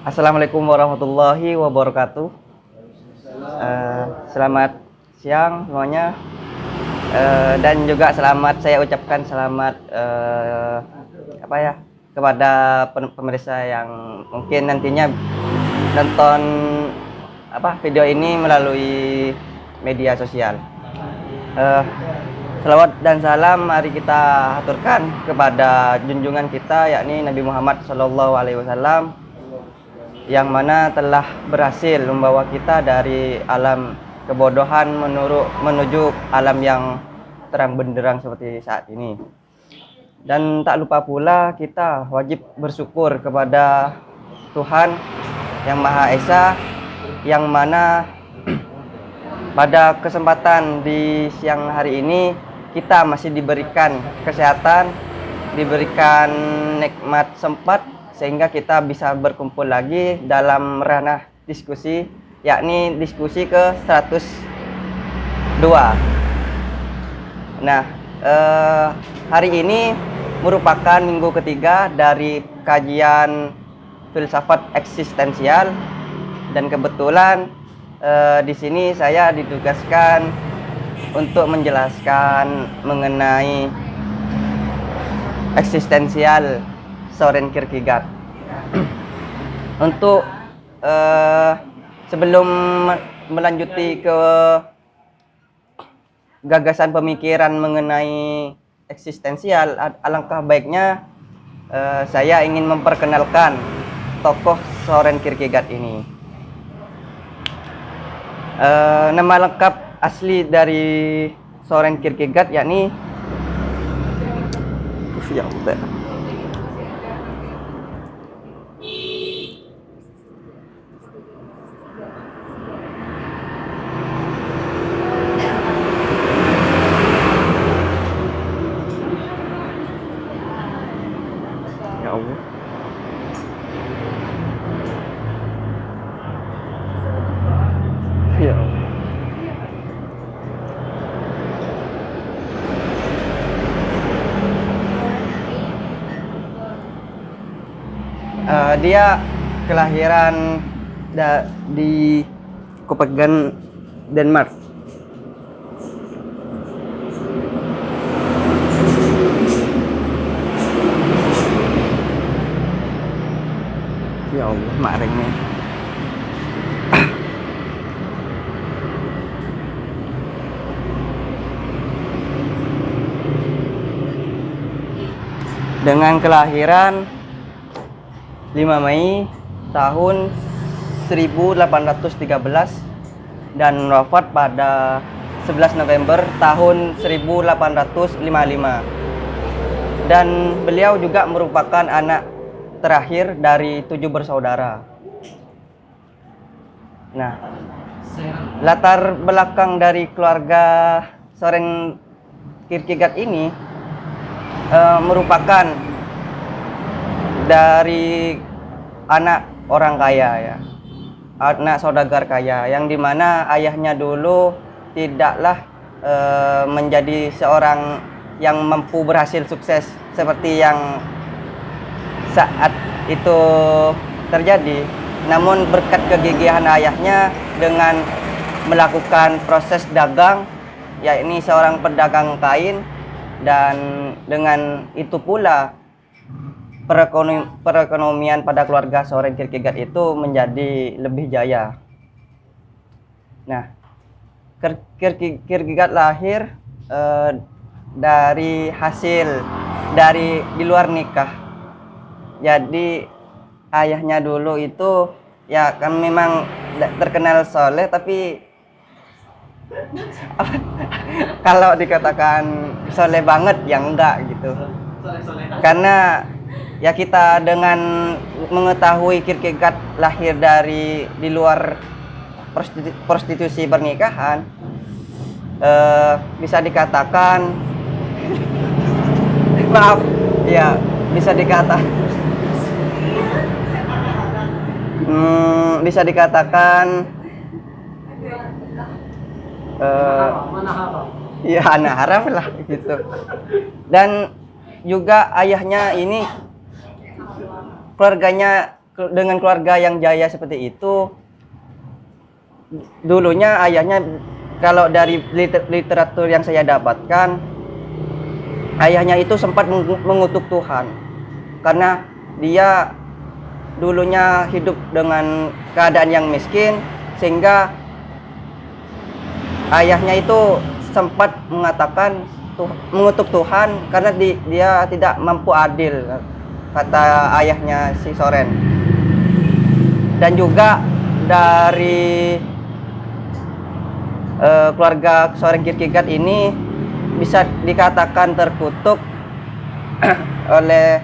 Assalamualaikum warahmatullahi wabarakatuh. Selamat siang semuanya. Dan juga saya ucapkan selamat kepada pemirsa yang mungkin nantinya nonton video ini melalui media sosial. Selawat dan salam mari kita haturkan kepada junjungan kita, yakni Nabi Muhammad SAW, yang mana telah berhasil membawa kita dari alam kebodohan menuju alam yang terang benderang seperti saat ini. Dan tak lupa pula kita wajib bersyukur kepada Tuhan yang Maha Esa, yang mana pada kesempatan di siang hari ini kita masih diberikan kesehatan, diberikan nikmat sempat, sehingga kita bisa berkumpul lagi dalam ranah diskusi, yakni diskusi ke 102. Nah, hari ini merupakan minggu ketiga dari kajian filsafat eksistensial, dan kebetulan di sini saya ditugaskan untuk menjelaskan mengenai eksistensial Soren Kierkegaard. Untuk sebelum melanjuti ke gagasan pemikiran mengenai eksistensial, alangkah baiknya saya ingin memperkenalkan tokoh Soren Kierkegaard ini. Nama lengkap asli dari Soren Kierkegaard yakni ya Allah. Ya Allah. Dia kelahiran di Copenhagen, Denmark. Ya Allah, maringnya. Dengan kelahiran 5 Mei tahun 1813 dan wafat pada 11 November tahun 1855. Dan beliau juga merupakan anak terakhir dari 7 bersaudara. Nah, latar belakang dari keluarga Soren Kierkegaard ini merupakan dari anak orang kaya, ya, anak saudagar kaya, yang dimana ayahnya dulu tidaklah menjadi seorang yang mampu berhasil sukses seperti yang saat itu terjadi. Namun berkat kegigihan ayahnya dengan melakukan proses dagang, yakni seorang pedagang kain, dan dengan itu pula perekonomian pada keluarga Soren Kierkegaard itu menjadi lebih jaya. Nah, Kierkegaard lahir dari di luar nikah. Jadi ayahnya dulu itu ya kan memang terkenal soleh, tapi kalau dikatakan soleh banget ya enggak gitu. Karena ya kita dengan mengetahui Kierkegaard lahir di luar prostitusi pernikahan, bisa dikatakan maaf ya, bisa dikatakan ya anak haram lah gitu. Dan juga ayahnya ini keluarganya dengan keluarga yang jaya seperti itu, dulunya ayahnya, kalau dari literatur yang saya dapatkan, ayahnya itu sempat mengutuk Tuhan karena dia dulunya hidup dengan keadaan yang miskin, sehingga ayahnya itu sempat mengatakan mengutuk Tuhan karena dia tidak mampu adil, kata ayahnya si Soren. Dan juga dari keluarga Soren Kierkegaard ini bisa dikatakan terkutuk oleh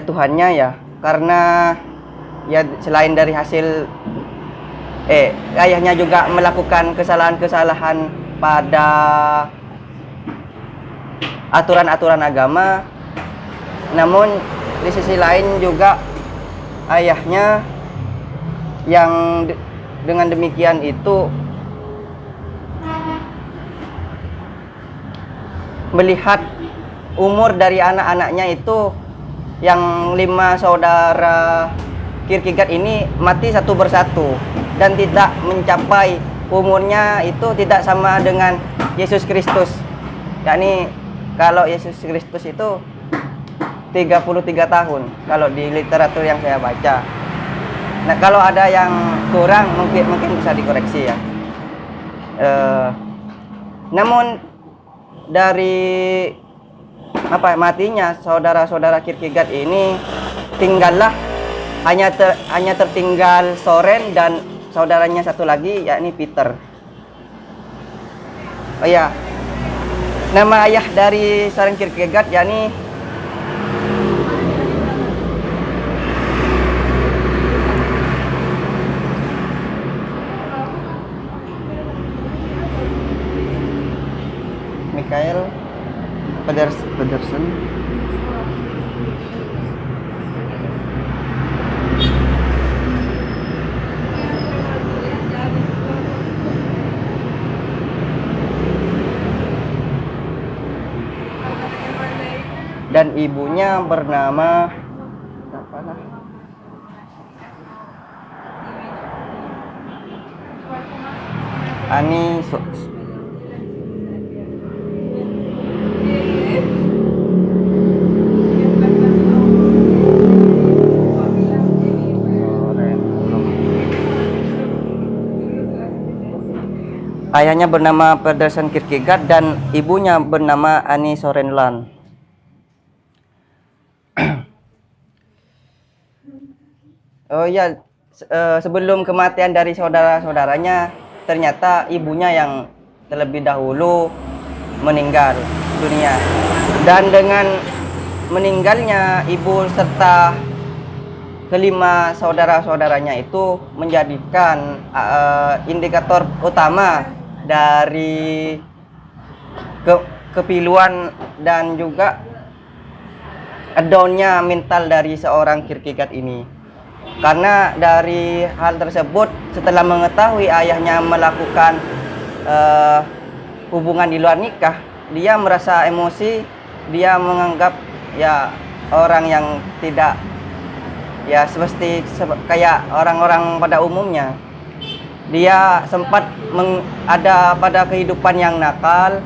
Tuhannya ya, karena ya selain dari hasil ayahnya juga melakukan kesalahan-kesalahan pada aturan-aturan agama, namun di sisi lain juga ayahnya yang dengan demikian itu melihat umur dari anak-anaknya itu, yang 5 saudara Kierkegaard ini mati satu persatu dan tidak mencapai umurnya itu tidak sama dengan Yesus Kristus. Yakni kalau Yesus Kristus itu 33 tahun kalau di literatur yang saya baca. Nah, kalau ada yang kurang mungkin bisa dikoreksi ya. Namun dari matinya saudara-saudara Kierkegaard ini, tinggallah hanya tertinggal Soren dan saudaranya satu lagi, yakni Peter. Oh ya, nama ayah dari Soren Kierkegaard yakni Michael Pedersen. Dan ibunya bernama Ani ayahnya bernama Pedersen Kierkegaard dan ibunya bernama Annie Sorenland. Oh ya, sebelum kematian dari saudara-saudaranya, ternyata ibunya yang terlebih dahulu meninggal dunia. Dan dengan meninggalnya ibu serta kelima saudara-saudaranya itu menjadikan indikator utama dari kepiluan dan juga down-nya mental dari seorang Kierkegaard ini. Karena dari hal tersebut, setelah mengetahui ayahnya melakukan hubungan di luar nikah, dia merasa emosi, dia menganggap ya orang yang tidak ya seperti kayak orang-orang pada umumnya. Dia sempat ada pada kehidupan yang nakal,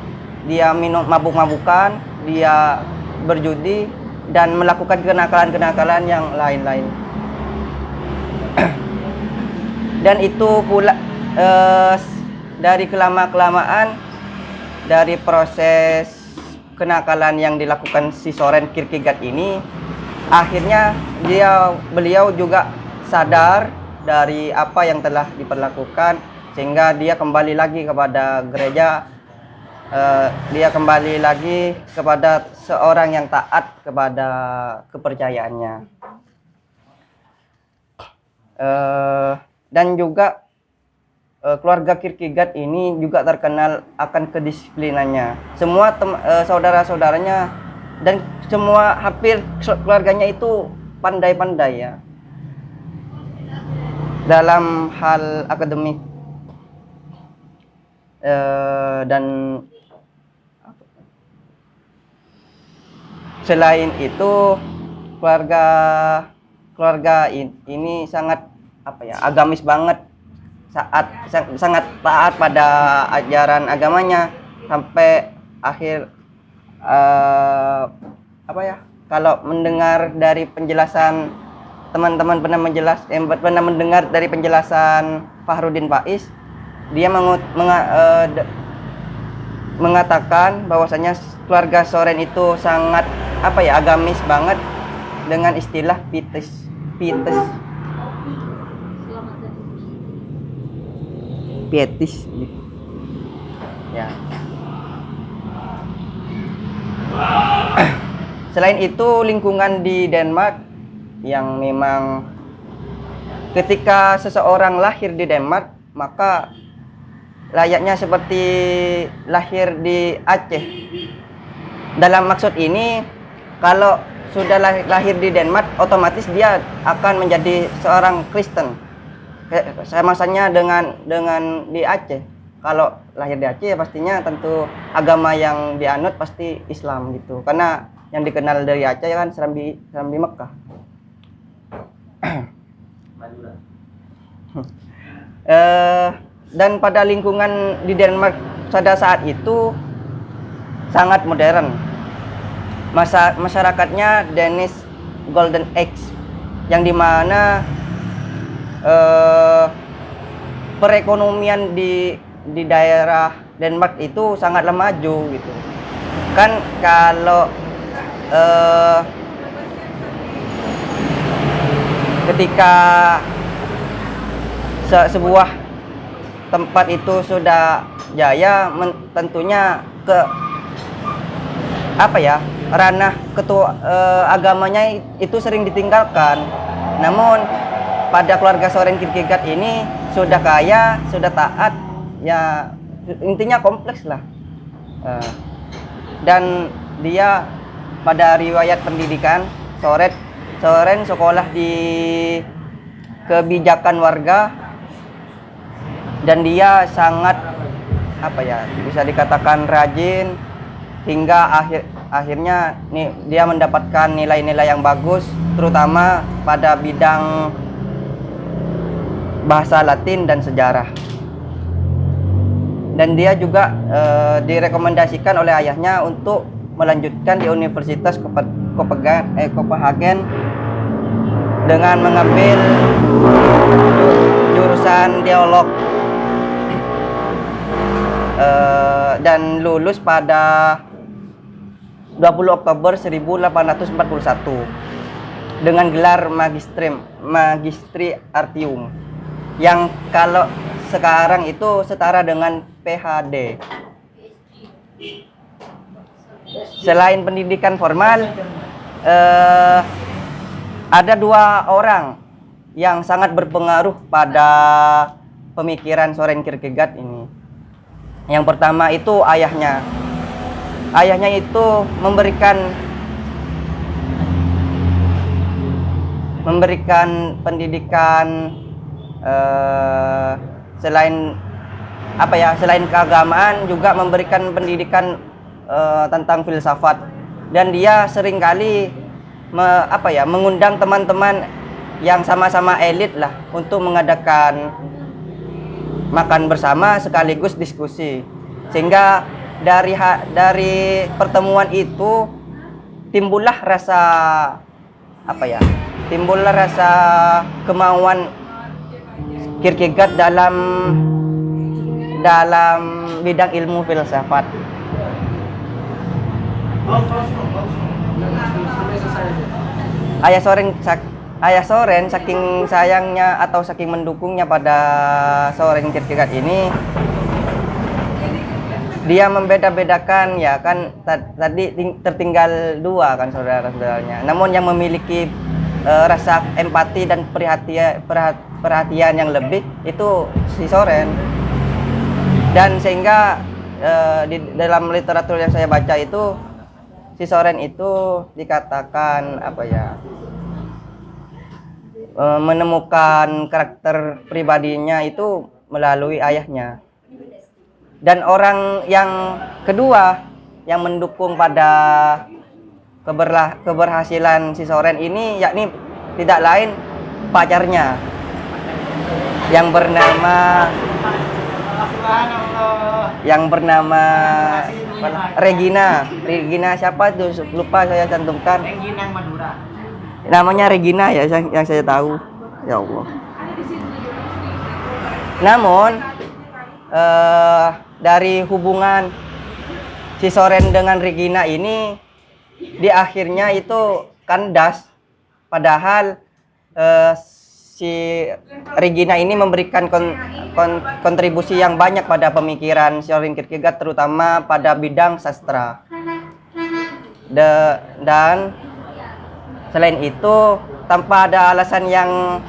dia minum mabuk-mabukan, dia berjudi dan melakukan kenakalan-kenakalan yang lain-lain. Dan itu pula dari kelama-kelamaan dari proses kenakalan yang dilakukan si Soren Kierkegaard ini, akhirnya beliau juga sadar dari apa yang telah diperlakukan, sehingga dia kembali lagi kepada gereja, dia kembali lagi kepada seorang yang taat kepada kepercayaannya. Dan juga keluarga Kierkegaard ini juga terkenal akan kedisiplinannya. Semua saudara-saudaranya dan semua hampir keluarganya itu pandai-pandai ya dalam hal akademik. Dan selain itu keluarga keluarga ini sangat apa ya, agamis banget, sangat taat pada ajaran agamanya sampai akhir apa ya, kalau mendengar dari penjelasan teman-teman pernah mendengar dari penjelasan Fahrudin Faiz, dia mengatakan bahwasanya keluarga Soren itu sangat apa ya, agamis banget dengan istilah pietis ya. Selain itu, lingkungan di Denmark yang memang ketika seseorang lahir di Denmark maka layaknya seperti lahir di Aceh. Dalam maksud ini, kalau sudah lahir di Denmark, otomatis dia akan menjadi seorang Kristen. Sama-sama dengan di Aceh. Kalau lahir di Aceh ya pastinya tentu agama yang dianut pasti Islam gitu. Karena yang dikenal dari Aceh kan Serambi Mekah. Dan pada lingkungan di Denmark pada saat itu sangat modern. Masyarakatnya Danish Golden Age, yang dimana perekonomian di daerah Denmark itu sangatlah maju gitu kan. Kalau ketika sebuah tempat itu sudah jaya, tentunya ke apa ya, ranah ketua agamanya itu sering ditinggalkan. Namun pada keluarga Soren Kierkegaard ini sudah kaya, sudah taat, ya intinya kompleks lah. Dan dia pada riwayat pendidikan, Soren sekolah di kebijakan warga, dan dia sangat apa ya, bisa dikatakan rajin hingga akhirnya dia mendapatkan nilai-nilai yang bagus, terutama pada bidang bahasa Latin dan sejarah. Dan dia juga direkomendasikan oleh ayahnya untuk melanjutkan di Universitas Copenhagen dengan mengambil jurusan dialog, dan lulus pada 20 Oktober 1841 dengan gelar Magistri Artium, yang kalau sekarang itu setara dengan PhD. Selain pendidikan formal, ada dua orang yang sangat berpengaruh pada pemikiran Soren Kierkegaard ini. Yang pertama itu ayahnya. Ayahnya itu memberikan pendidikan selain apa ya, selain keagamaan juga memberikan pendidikan tentang filsafat. Dan dia seringkali mengundang teman-teman yang sama-sama elit lah untuk mengadakan makan bersama sekaligus diskusi, sehingga dari pertemuan itu timbullah rasa kemauan Kierkegaard dalam bidang ilmu filsafat. Ayah Soren saking sayangnya atau saking mendukungnya pada Soren Kierkegaard ini, dia membeda-bedakan, ya kan tadi tertinggal dua kan saudara-saudaranya. Namun yang memiliki rasa empati dan perhatian yang lebih itu si Soren. Dan sehingga di dalam literatur yang saya baca itu, si Soren itu dikatakan menemukan karakter pribadinya itu melalui ayahnya. Dan orang yang kedua yang mendukung pada keberhasilan si Soren ini yakni tidak lain pacarnya yang bernama Regina. Regina siapa tuh? Lupa saya cantumkan. Regina Madura. Namanya Regina ya yang saya tahu. Ya Allah. Namun dari hubungan si Soren dengan Regina ini di akhirnya itu kandas. Padahal si Regina ini memberikan kontribusi yang banyak pada pemikiran Søren Kierkegaard, terutama pada bidang sastra. Dan selain itu, tanpa ada alasan yang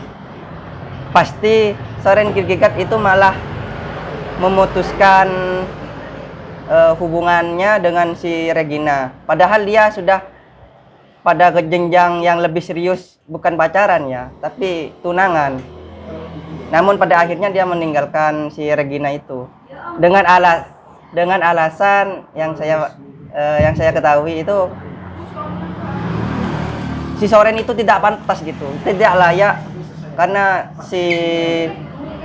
pasti, Søren Kierkegaard itu malah memutuskan hubungannya dengan si Regina. Padahal dia sudah pada jenjang yang lebih serius, bukan pacaran ya, tapi tunangan. Namun pada akhirnya dia meninggalkan si Regina itu dengan alasan yang saya ketahui itu si Soren itu tidak pantas gitu, tidak layak, karena si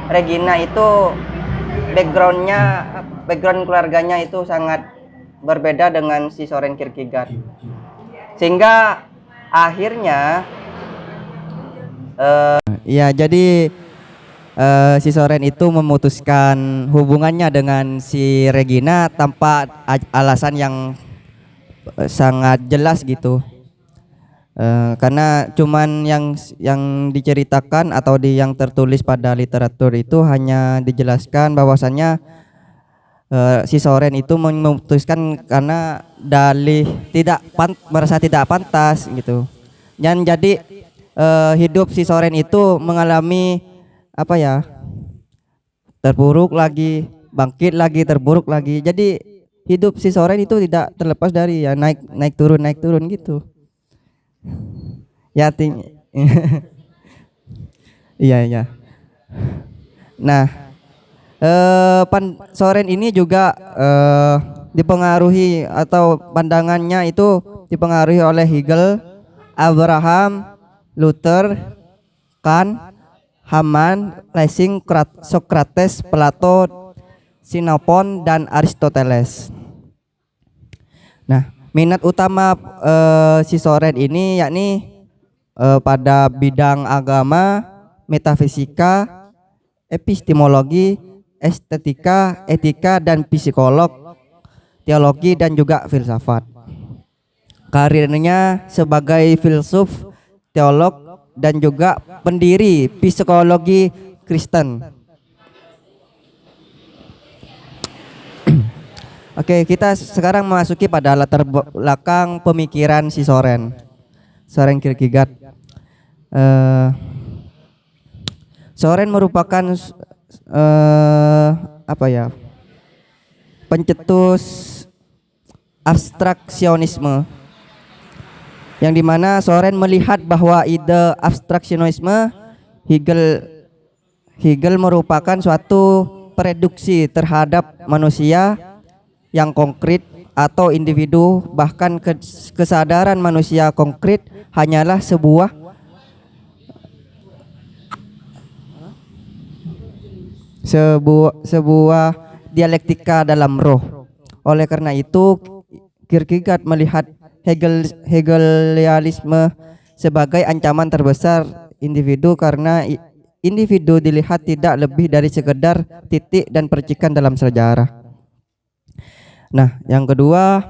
Regina itu background keluarganya itu sangat berbeda dengan si Søren Kierkegaard. Sehingga akhirnya jadi si Soren itu memutuskan hubungannya dengan si Regina tanpa alasan yang sangat jelas gitu. Karena cuman yang diceritakan atau yang tertulis pada literatur itu hanya dijelaskan bahwasannya si Soren itu memutuskan karena dalih merasa tidak pantas gitu. Dan jadi hidup si Soren itu mengalami terpuruk lagi, bangkit lagi, terpuruk lagi. Jadi hidup si Soren itu tidak terlepas dari ya naik turun gitu. Ya iya. Nah, Soren ini juga dipengaruhi atau pandangannya itu dipengaruhi oleh Hegel, Abraham, Luther, Kant, Hamann, Lessing, Socrates, Plato, Xenophon, dan Aristoteles. Nah, minat utama si Soren ini yakni pada bidang agama, metafisika, epistemologi, estetika, etika, dan psikolog, teologi, dan juga filsafat. Karirnya sebagai filsuf, teolog, dan juga pendiri psikologi Kristen. Oke, kita sekarang memasuki pada latar belakang pemikiran si Søren Kierkegaard. Søren merupakan pencetus abstraksionisme, yang dimana Søren melihat bahwa ide abstraksionisme Hegel merupakan suatu reduksi terhadap manusia yang konkret atau individu, bahkan kesadaran manusia konkret hanyalah sebuah dialektika dalam roh. Oleh karena itu, Kierkegaard melihat Hegelianisme sebagai ancaman terbesar individu, karena individu dilihat tidak lebih dari sekedar titik dan percikan dalam sejarah. Nah, yang kedua,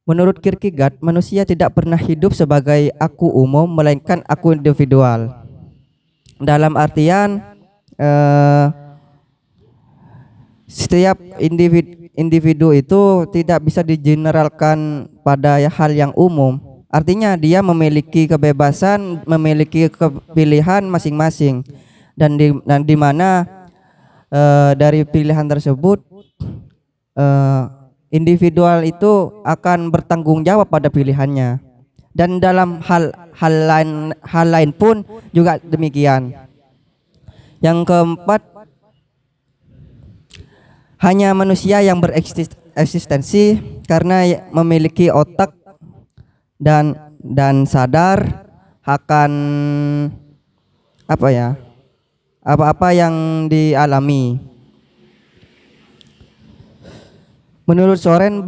menurut Kierkegaard, manusia tidak pernah hidup sebagai aku umum, melainkan aku individual. Dalam artian setiap individu itu tidak bisa digeneralkan pada hal yang umum. Artinya dia memiliki kebebasan, memiliki pilihan masing-masing, dan di mana dari pilihan tersebut individual itu akan bertanggung jawab pada pilihannya. Dan dalam hal lain pun juga demikian. Yang keempat, hanya manusia yang bereksistensi karena memiliki otak dan sadar akan apa ya, apa-apa yang dialami. Menurut Soren,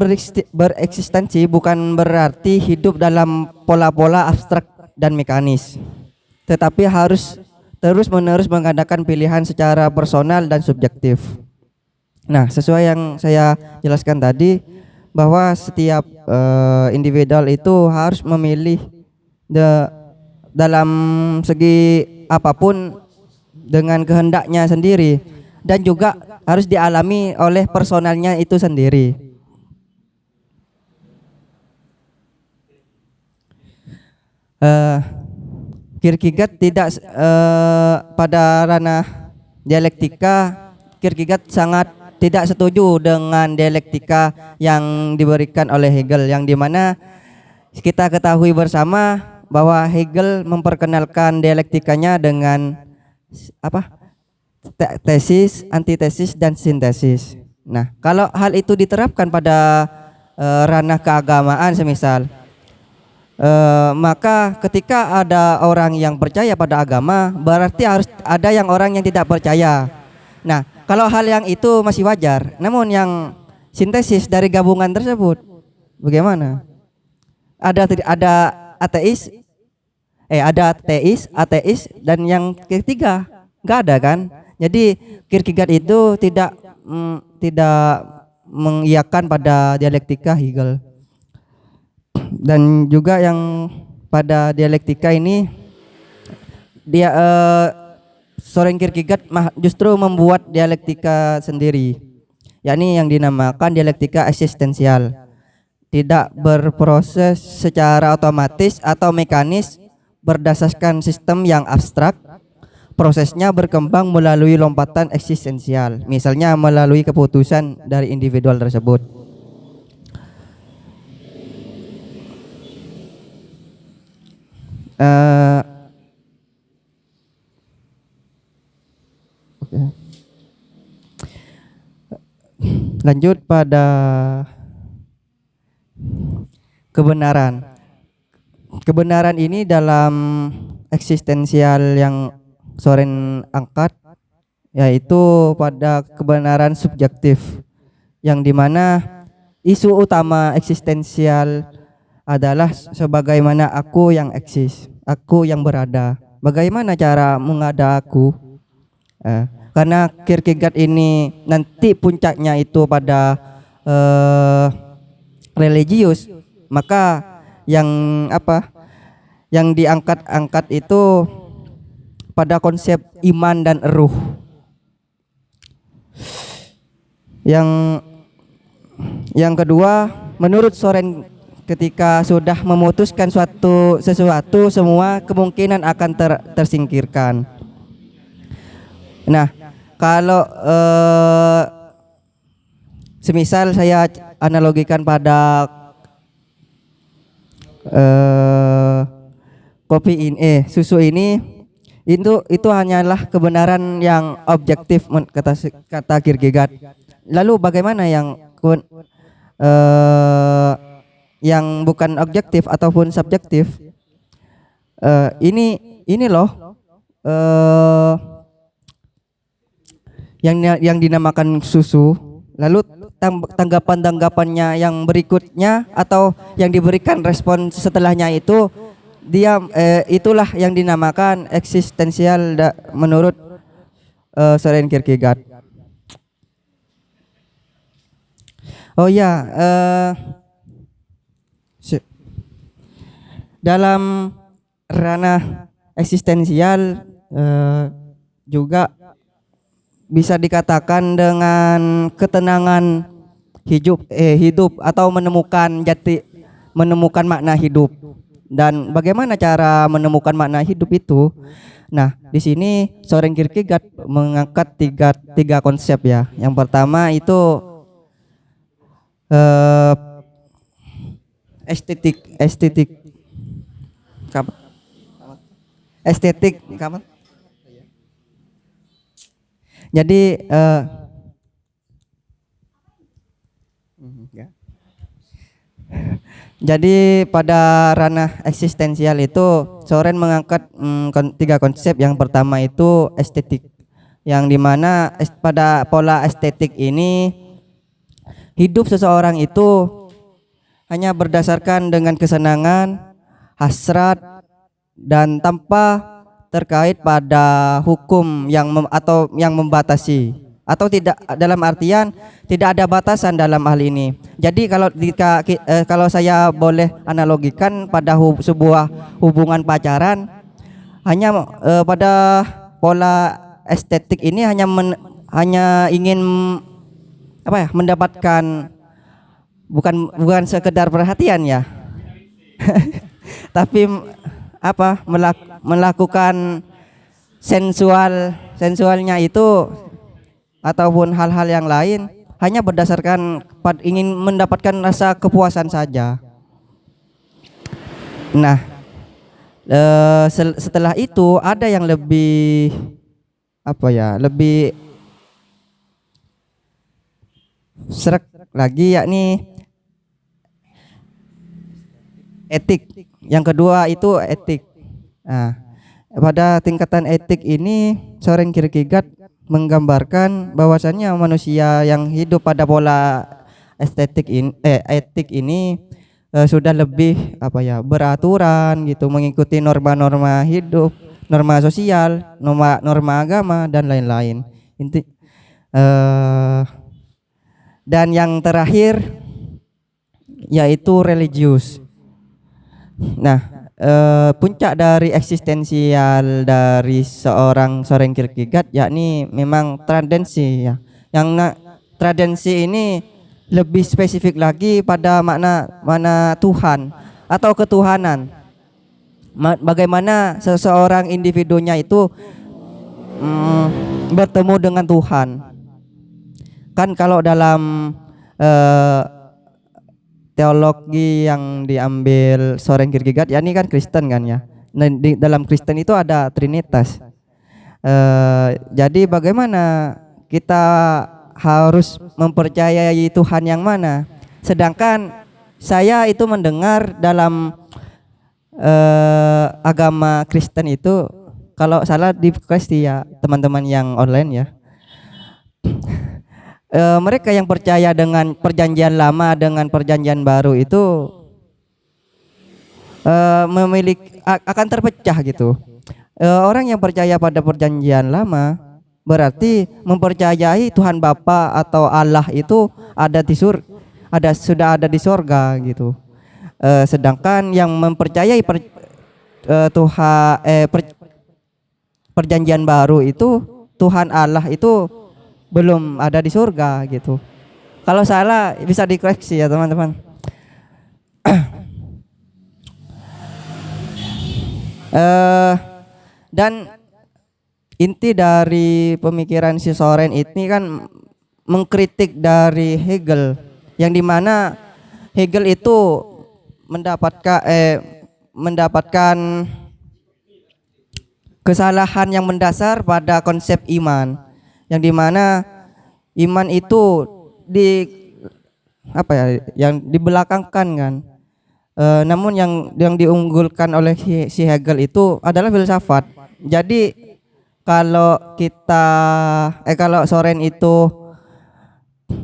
bereksistensi bukan berarti hidup dalam pola-pola abstrak dan mekanis, tetapi harus terus-menerus mengadakan pilihan secara personal dan subjektif. Nah, sesuai yang saya jelaskan tadi, bahwa setiap individual itu harus memilih de- dalam segi apapun dengan kehendaknya sendiri, dan juga harus dialami oleh personalnya itu sendiri. Eh, Kierkegaard tidak pada ranah dialektika, Kierkegaard sangat tidak setuju dengan dialektika yang diberikan oleh Hegel, yang dimana kita ketahui bersama bahwa Hegel memperkenalkan dialektikanya dengan apa, tesis, antitesis, dan sintesis. Nah, kalau hal itu diterapkan pada ranah keagamaan semisal, maka ketika ada orang yang percaya pada agama, berarti harus ada yang orang yang tidak percaya. Nah, kalau hal yang itu masih wajar, namun yang sintesis dari gabungan tersebut bagaimana? Ada ateis, ada ateis, dan yang ketiga nggak ada kan? Jadi Kierkegaard itu tidak mengiyakan pada dialektika Hegel. Dan juga yang pada dialektika ini dia Soren Kierkegaard justru membuat dialektika sendiri, yakni yang dinamakan dialektika eksistensial. Tidak berproses secara otomatis atau mekanis berdasarkan sistem yang abstrak. Prosesnya berkembang melalui lompatan eksistensial, misalnya melalui keputusan dari individual tersebut. Lanjut pada kebenaran. Kebenaran ini dalam eksistensial yang Soren angkat, yaitu pada kebenaran subjektif, yang dimana isu utama eksistensial adalah sebagaimana aku yang eksis, aku yang berada. Bagaimana cara mengada aku? Karena Kierkegaard ini nanti puncaknya itu pada religius, maka yang apa, yang diangkat-angkat itu pada konsep iman dan ruh. Yang kedua, menurut Soren, ketika sudah memutuskan sesuatu, semua kemungkinan akan tersingkirkan. Nah, kalau semisal saya analogikan pada kopi ini, susu ini, itu hanyalah kebenaran yang objektif kata Kierkegaard. Lalu bagaimana yang bukan objektif ataupun subjektif? Ini loh yang dinamakan susu. Lalu tanggapannya yang berikutnya atau yang diberikan respon setelahnya itu itulah yang dinamakan eksistensial menurut Soren Kierkegaard. Oh ya, dalam ranah eksistensial juga bisa dikatakan dengan ketenangan hidup atau menemukan makna hidup. Dan bagaimana cara menemukan makna hidup itu? Nah, di sini Soren Kierkegaard mengangkat tiga konsep ya. Yang pertama itu estetik kapan? Jadi Jadi pada ranah eksistensial itu Soren mengangkat tiga konsep. Yang pertama itu estetik, yang dimana pada pola estetik ini hidup seseorang itu hanya berdasarkan dengan kesenangan, hasrat, dan tanpa terkait pada hukum atau yang membatasi, atau tidak, dalam artian tidak ada batasan dalam hal ini. Jadi kalau saya boleh analogikan pada sebuah hubungan pacaran, hanya pada pola estetik ini hanya ingin apa ya, mendapatkan bukan sekedar perhatian ya, tapi melakukan sensualnya itu ataupun hal-hal yang lain hanya berdasarkan ingin mendapatkan rasa kepuasan saja. Nah, setelah itu ada yang lebih lebih serak lagi, yakni etik. Yang kedua itu etik. Nah, pada tingkatan etik ini Soren Kierkegaard menggambarkan bahwasannya manusia yang hidup pada pola etik ini sudah lebih beraturan gitu, mengikuti norma-norma hidup, norma sosial, norma agama dan lain-lain. Dan yang terakhir yaitu religius. Nah, puncak dari eksistensial dari seorang Soren Kierkegaard yakni memang tradensi ya. Yang tradensi ini lebih spesifik lagi pada makna Tuhan atau ketuhanan. Bagaimana seseorang individunya itu bertemu dengan Tuhan. Kan kalau dalam teologi yang diambil Soren Kierkegaard, ya ini kan Kristen kan ya. Nah, di dalam Kristen itu ada Trinitas. Jadi bagaimana kita harus mempercayai Tuhan yang mana? Sedangkan saya itu mendengar dalam agama Kristen itu, kalau salah di Kristen ya teman-teman yang online ya, mereka yang percaya dengan perjanjian lama dengan perjanjian baru itu akan terpecah gitu. Orang yang percaya pada perjanjian lama berarti mempercayai Tuhan Bapa atau Allah itu sudah ada di sorga gitu. Sedangkan yang mempercayai perjanjian baru itu Tuhan Allah itu belum ada di surga gitu. Kalau salah bisa dikoreksi ya teman-teman. Dan inti dari pemikiran si Soren ini kan mengkritik dari Hegel, yang dimana Hegel itu mendapatkan kesalahan yang mendasar pada konsep iman, yang dimana iman itu yang dibelakangkan kan. Namun yang diunggulkan oleh si Hegel itu adalah filsafat. Jadi kalau Soren itu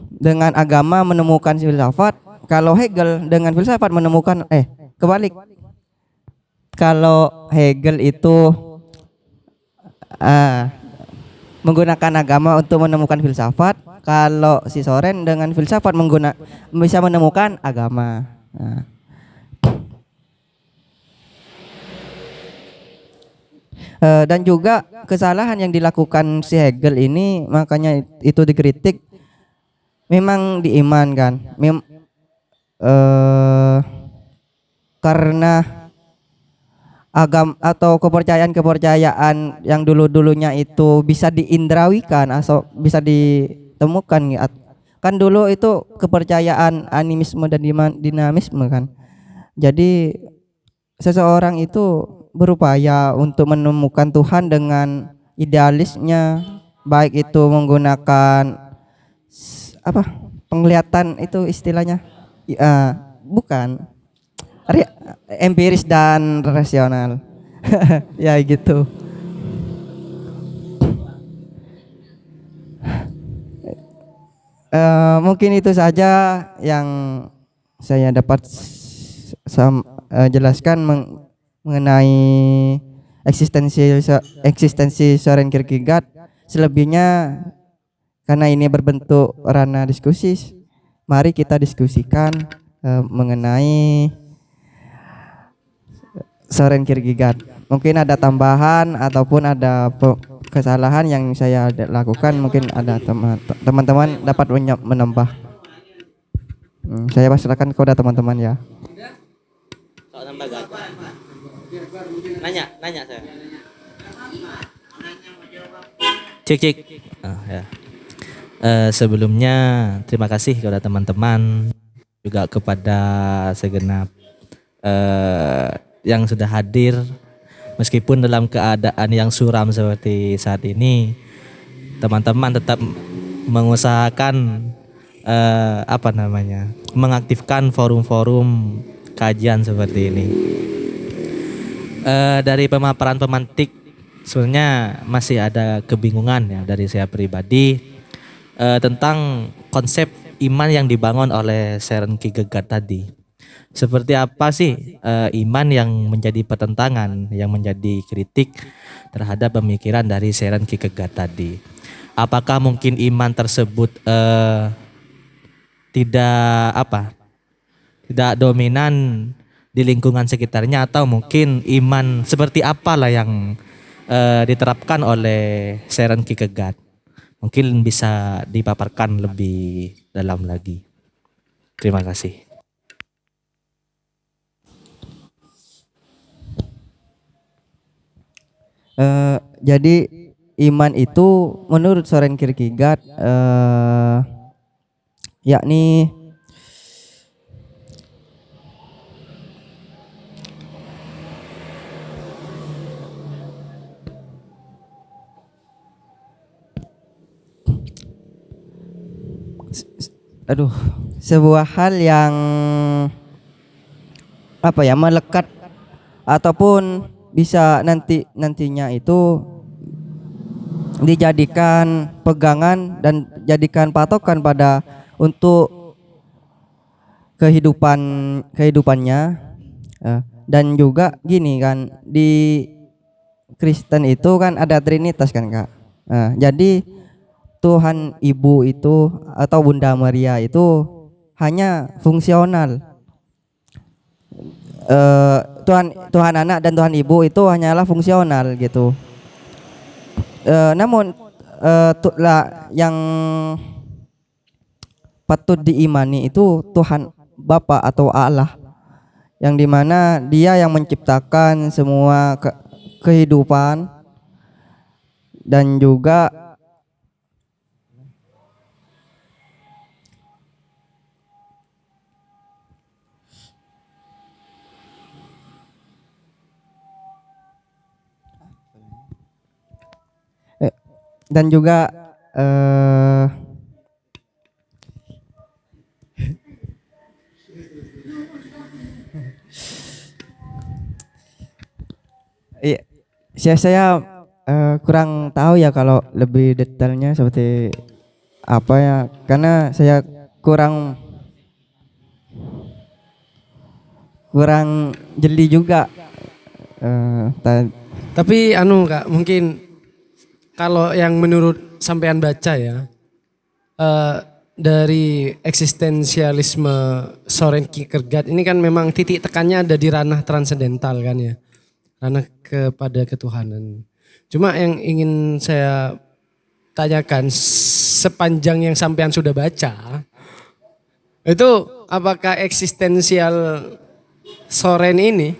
dengan agama menemukan filsafat, kalau Hegel dengan filsafat menemukan kebalik. Kalau Hegel itu menggunakan agama untuk menemukan filsafat, kalau si Soren dengan filsafat bisa menemukan agama. Nah. Dan juga kesalahan yang dilakukan si Hegel ini, makanya itu dikritik, memang diimankan karena agama atau kepercayaan yang dulunya itu bisa diindrawikan atau bisa ditemukan. Kan dulu itu kepercayaan animisme dan dinamisme kan. Jadi seseorang itu berupaya untuk menemukan Tuhan dengan idealisnya, baik itu menggunakan penglihatan itu istilahnya bukan empiris dan rasional. Ya gitu. Mungkin itu saja yang saya dapat jelaskan mengenai eksistensi Soren Kierkegaard. Selebihnya karena ini berbentuk ranah diskusi, mari kita diskusikan mengenai Soren Kierkegaard. Mungkin ada tambahan ataupun ada kesalahan yang saya lakukan, mungkin ada teman-teman dapat menambah. Saya persilakan kepada teman-teman ya. Nanya saya. Cek. Ya. Sebelumnya terima kasih kepada teman-teman, juga kepada segenap yang sudah hadir. Meskipun dalam keadaan yang suram seperti saat ini, teman-teman tetap mengusahakan mengaktifkan forum-forum kajian seperti ini. Dari pemaparan pemantik sebenarnya masih ada kebingungan ya dari saya pribadi tentang konsep iman yang dibangun oleh Søren Kierkegaard tadi. Seperti apa sih iman yang menjadi pertentangan, yang menjadi kritik terhadap pemikiran dari Søren Kierkegaard tadi? Apakah mungkin iman tersebut tidak dominan di lingkungan sekitarnya, atau mungkin iman seperti apalah yang diterapkan oleh Søren Kierkegaard? Mungkin bisa dipaparkan lebih dalam lagi. Terima kasih. Jadi iman itu menurut Søren Kierkegaard yakni sebuah hal yang melekat ataupun bisa nantinya itu dijadikan pegangan dan jadikan patokan pada untuk kehidupannya. Dan juga gini kan, di Kristen itu kan ada Trinitas kan Kak. Jadi Tuhan Ibu itu atau Bunda Maria itu hanya fungsional. Tuhan Anak dan Tuhan Ibu itu hanyalah fungsional gitu. Namun yang patut diimani itu Tuhan Bapa atau Allah, yang dimana Dia yang menciptakan semua kehidupan dan juga saya kurang tahu ya kalau lebih detailnya seperti apa ya, karena saya kurang jeli juga. Tapi Kak, mungkin kalau yang menurut sampean baca ya, dari eksistensialisme Søren Kierkegaard ini kan memang titik tekannya ada di ranah transendental kan ya, ranah kepada ketuhanan. Cuma yang ingin saya tanyakan, sepanjang yang sampean sudah baca, itu apakah eksistensial Søren ini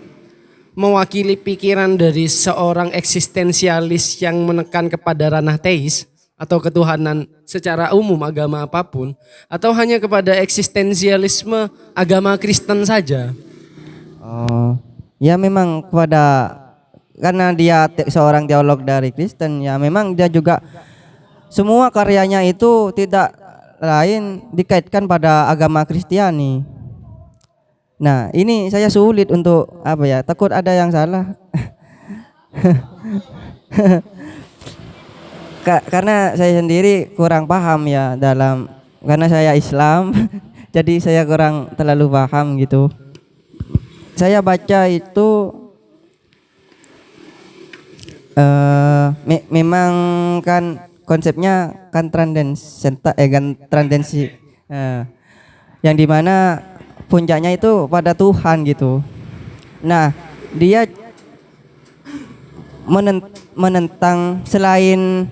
mewakili pikiran dari seorang eksistensialis yang menekan kepada ranah teis atau ketuhanan secara umum agama apapun, atau hanya kepada eksistensialisme agama Kristen saja? Ya memang karena dia seorang teolog dari Kristen, ya memang dia juga semua karyanya itu tidak lain dikaitkan pada agama Kristiani. Nah, ini saya sulit untuk apa ya? Takut ada yang salah. Karena saya sendiri kurang paham ya dalam karena saya Islam, jadi saya kurang terlalu paham gitu. Saya baca itu memang kan konsepnya kan transendensi, yang dimana puncaknya itu pada Tuhan gitu. Nah, dia menentang selain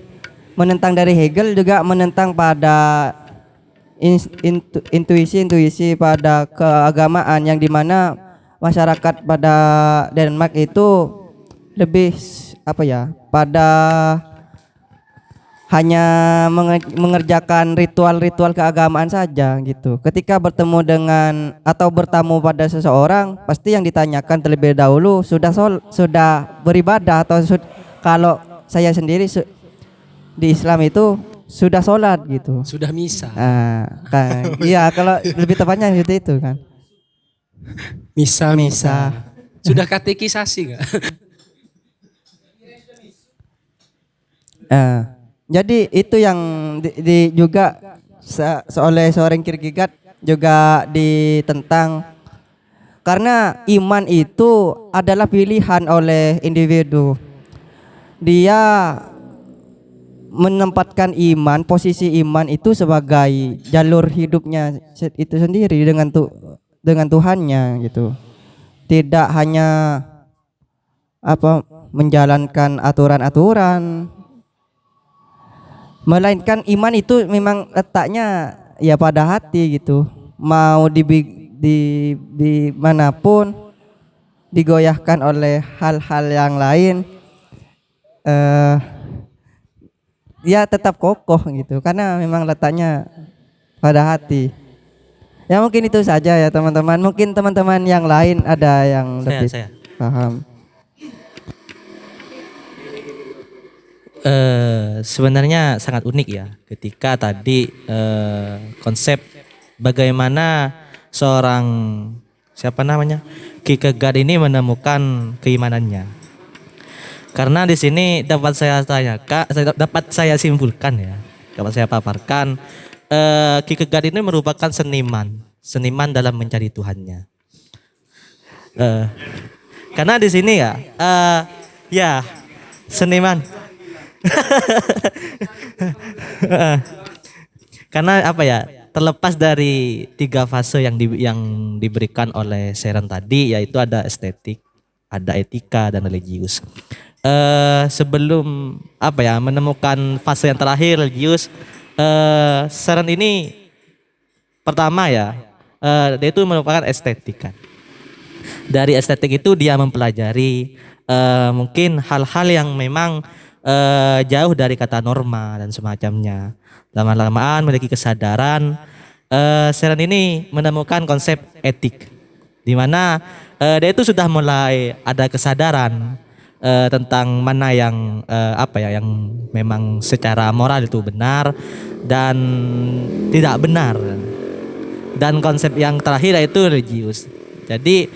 menentang dari Hegel juga menentang pada intuisi pada keagamaan yang dimana masyarakat pada Denmark itu lebih apa ya pada hanya mengerjakan ritual-ritual keagamaan saja gitu. Ketika bertemu dengan atau bertamu pada seseorang, pasti yang ditanyakan terlebih dahulu sudah beribadah atau kalau saya sendiri di Islam itu sudah sholat gitu. Sudah misa. Kan, iya kalau lebih tepatnya itu kan. Misa. Sudah katekisasi nggak? Jadi itu yang juga oleh seorang Kierkegaard juga ditentang karena iman itu adalah pilihan oleh individu. Dia menempatkan posisi iman itu sebagai jalur hidupnya itu sendiri dengan Tuhannya gitu. Tidak hanya menjalankan aturan-aturan, melainkan iman itu memang letaknya ya pada hati gitu. Mau di manapun digoyahkan oleh hal-hal yang lain, dia tetap kokoh gitu karena memang letaknya pada hati. Ya mungkin itu saja ya teman-teman. Mungkin teman-teman yang lain ada yang lebih paham. Sebenarnya sangat unik ya ketika tadi konsep bagaimana seorang Kierkegaard ini menemukan keimanannya. Karena di sini dapat saya simpulkan ya, dapat saya paparkan, Kierkegaard ini merupakan seniman dalam mencari Tuhannya. Karena di sini ya seniman. Karena terlepas dari 3 fase yang diberikan oleh Søren tadi, yaitu ada estetik, ada etika, dan religius. Sebelum menemukan fase yang terakhir religius, Søren ini pertama dia itu merupakan estetika. Dari estetik itu dia mempelajari mungkin hal-hal yang memang jauh dari kata norma dan semacamnya. Lama-lamaan memiliki kesadaran, Søren ini menemukan konsep etik, di mana dia itu sudah mulai ada kesadaran tentang mana yang yang memang secara moral itu benar dan tidak benar. Dan konsep yang terakhir yaitu religius. Jadi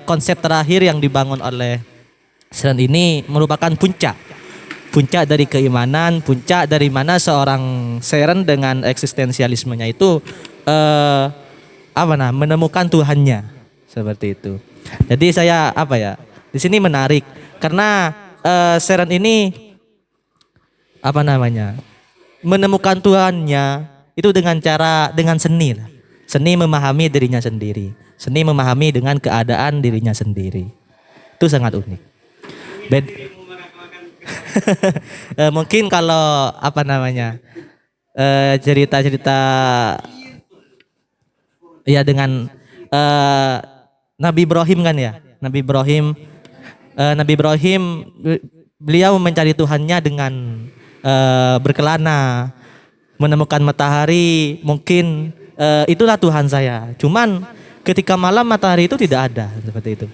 konsep terakhir yang dibangun oleh Søren ini merupakan puncak dari keimanan, puncak dari mana seorang Søren dengan eksistensialismenya itu menemukan Tuhannya, seperti itu. Jadi saya di sini menarik karena Søren ini menemukan Tuhannya itu dengan seni memahami dirinya sendiri, seni memahami dengan keadaan dirinya sendiri. Itu sangat unik. Mungkin kalau cerita-cerita ya dengan Nabi Ibrahim kan ya. Nabi Ibrahim beliau mencari Tuhannya dengan berkelana, menemukan matahari, mungkin itulah Tuhan saya. Cuman ketika malam matahari itu tidak ada, seperti itu.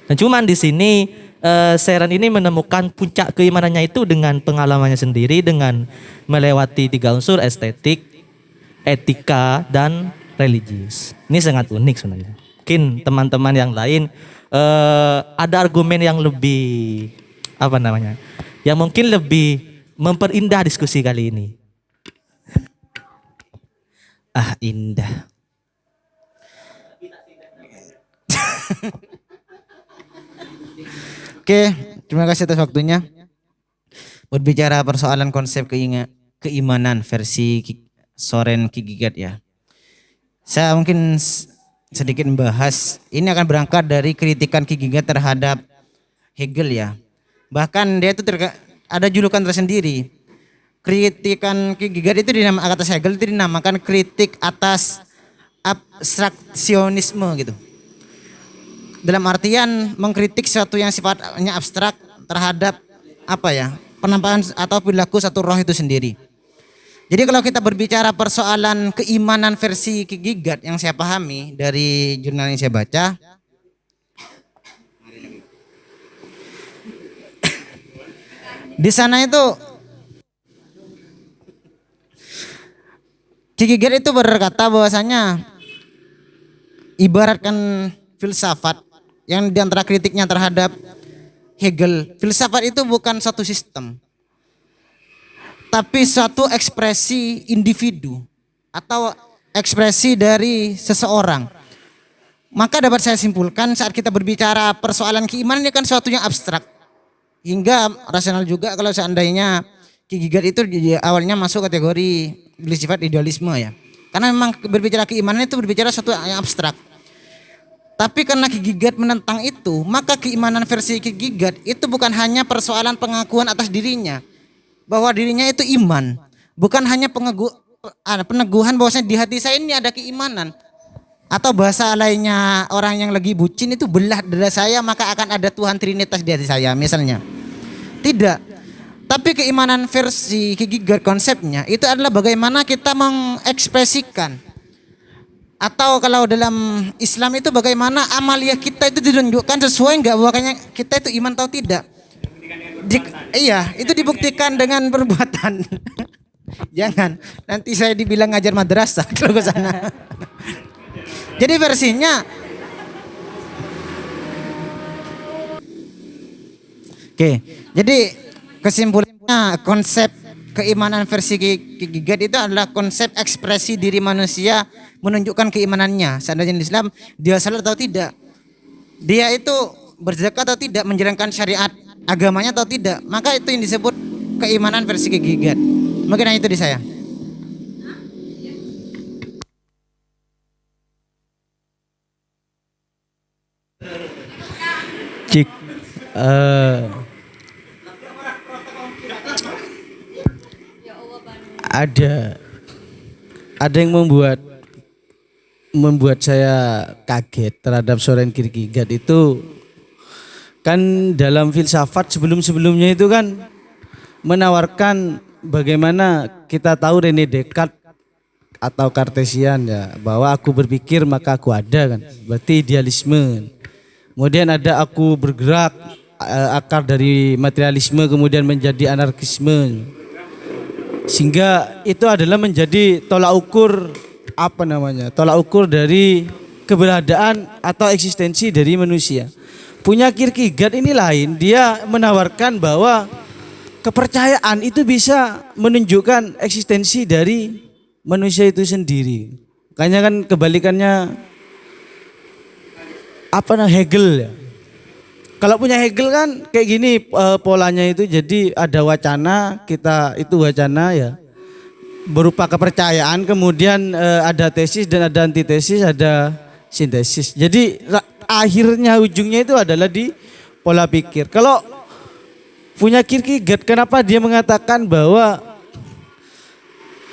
Dan cuman di sini Søren ini menemukan puncak keimanannya itu dengan pengalamannya sendiri, dengan melewati 3 unsur estetik, etika, dan religius. Ini sangat unik sebenarnya. Mungkin teman-teman yang lain ada argumen yang lebih apa namanya? Yang mungkin lebih memperindah diskusi kali ini. Ah, indah. Oke, terima kasih atas waktunya. Berbicara persoalan konsep keimanan versi Soren Kierkegaard ya. Saya mungkin sedikit membahas, ini akan berangkat dari kritikan Kierkegaard terhadap Hegel ya. Bahkan dia itu ada julukan tersendiri. Kritikan Kierkegaard itu atas Hegel itu dinamakan kritik atas abstraksionisme gitu. Dalam artian mengkritik sesuatu yang sifatnya abstrak terhadap apa ya, penampakan atau perilaku satu roh itu sendiri. Jadi kalau kita berbicara persoalan keimanan versi Kierkegaard yang saya pahami dari jurnal yang saya baca, di sana itu Kierkegaard itu berkata bahwasanya ibaratkan filsafat yang diantara kritiknya terhadap Hegel, filsafat itu bukan satu sistem, tapi suatu ekspresi individu atau ekspresi dari seseorang. Maka dapat saya simpulkan saat kita berbicara persoalan keimanan ini kan suatu yang abstrak, hingga rasional juga kalau seandainya Kierkegaard itu awalnya masuk kategori bersifat idealisme ya. Karena memang berbicara keimanan itu berbicara suatu yang abstrak. Tapi karena Kierkegaard menentang itu, maka keimanan versi Kierkegaard itu bukan hanya persoalan pengakuan atas dirinya, bahwa dirinya itu iman, bukan hanya peneguhan bahwasanya di hati saya ini ada keimanan, atau bahasa lainnya orang yang lagi bucin itu belah dada saya maka akan ada Tuhan Trinitas di hati saya misalnya. Tidak. Tapi keimanan versi Kierkegaard konsepnya itu adalah bagaimana kita mengekspresikan, atau kalau dalam Islam itu bagaimana amaliyah kita itu ditunjukkan sesuai enggak bahwanya kita itu iman atau tidak. Iya, itu dibuktikan dengan perbuatan. Jangan nanti saya dibilang ngajar madrasah kalau ke sana. Jadi versinya oke, jadi kesimpulannya konsep keimanan versi Kierkegaard itu adalah konsep ekspresi diri manusia menunjukkan keimanannya. Seandainya di Islam dia salat atau tidak, dia itu berzakat atau tidak, menjalankan syariat agamanya atau tidak, maka itu yang disebut keimanan versi Kierkegaard. Mungkin hanya itu di saya. Cik, ada yang membuat saya kaget terhadap Soren Kierkegaard itu kan dalam filsafat sebelumnya itu kan menawarkan bagaimana kita tahu René Descartes atau Kartesian ya, bahwa aku berpikir maka aku ada kan, berarti idealisme. Kemudian ada aku bergerak, akar dari materialisme kemudian menjadi anarkisme, sehingga itu adalah menjadi tolak ukur tolak ukur dari keberadaan atau eksistensi dari manusia. Punya Kierkegaard ini lain, dia menawarkan bahwa kepercayaan itu bisa menunjukkan eksistensi dari manusia itu sendiri. Makanya kan kebalikannya Hegel ya. Kalau punya Hegel kan kayak gini polanya itu, jadi ada wacana, kita itu wacana ya berupa kepercayaan, kemudian ada tesis dan ada antitesis, ada sintesis. Jadi akhirnya ujungnya itu adalah di pola pikir. Kalau punya Kierkegaard, kenapa dia mengatakan bahwa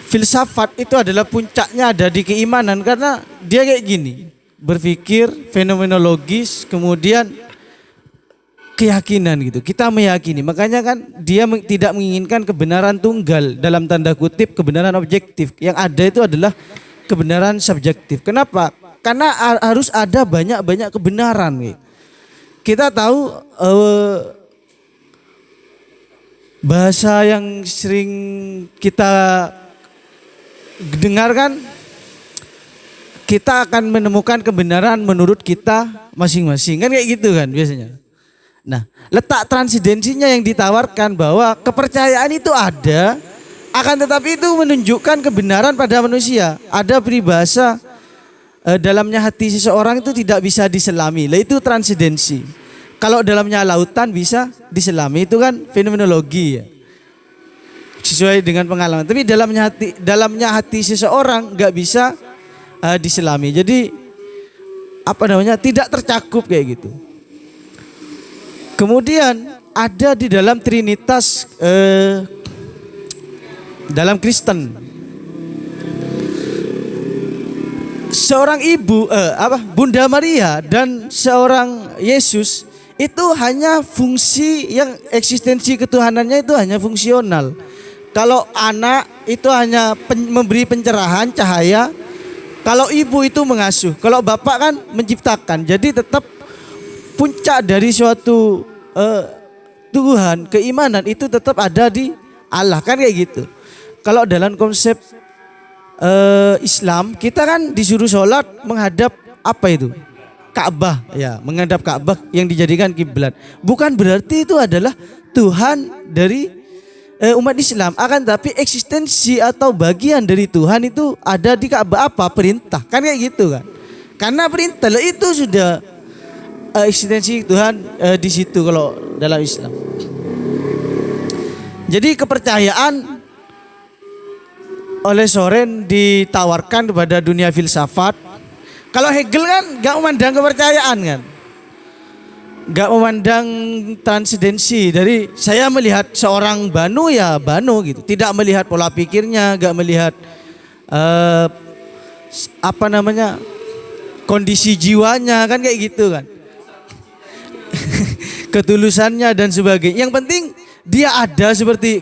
filsafat itu adalah puncaknya ada di keimanan? Karena dia kayak gini, berpikir fenomenologis, kemudian keyakinan gitu. Kita meyakini, makanya kan dia tidak menginginkan kebenaran tunggal, dalam tanda kutip kebenaran objektif. Yang ada itu adalah kebenaran subjektif. Kenapa? Karena harus ada banyak kebenaran gitu. Kita tahu bahasa yang sering kita dengarkan, kita akan menemukan kebenaran menurut kita masing-masing. Kan kayak gitu kan biasanya. Nah, letak transidensinya yang ditawarkan bahwa kepercayaan itu ada, akan tetapi itu menunjukkan kebenaran pada manusia. Ada peribahasa dalamnya hati seseorang itu tidak bisa diselami. Lah itu transidensi. Kalau dalamnya lautan bisa diselami, itu kan fenomenologi ya. Sesuai dengan pengalaman. Tapi dalamnya hati seseorang nggak bisa diselami. Jadi tidak tercakup kayak gitu. Kemudian ada di dalam Trinitas dalam Kristen, seorang ibu Bunda Maria dan seorang Yesus itu hanya fungsi yang eksistensi ketuhanannya itu hanya fungsional. Kalau anak itu hanya memberi pencerahan cahaya, kalau ibu itu mengasuh, kalau bapak kan menciptakan. Jadi tetap puncak dari suatu Tuhan, keimanan itu tetap ada di Allah, kan kayak gitu. Kalau dalam konsep Islam, kita kan disuruh sholat menghadap apa itu? Ka'bah, ya, menghadap Ka'bah yang dijadikan kiblat. Bukan berarti itu adalah Tuhan dari umat Islam, akan tapi eksistensi atau bagian dari Tuhan itu ada di Ka'bah. Apa? Perintah, kan kayak gitu kan. Karena perintah itu sudah eksistensi Tuhan di situ kalau dalam Islam. Jadi kepercayaan oleh Soren ditawarkan kepada dunia filsafat. Kalau Hegel kan gak memandang kepercayaan kan, gak memandang transidensi. Dari saya melihat seorang Banu ya Banu gitu, tidak melihat pola pikirnya, gak melihat kondisi jiwanya, kan kayak gitu kan. Ketulusannya dan sebagainya. Yang penting dia ada seperti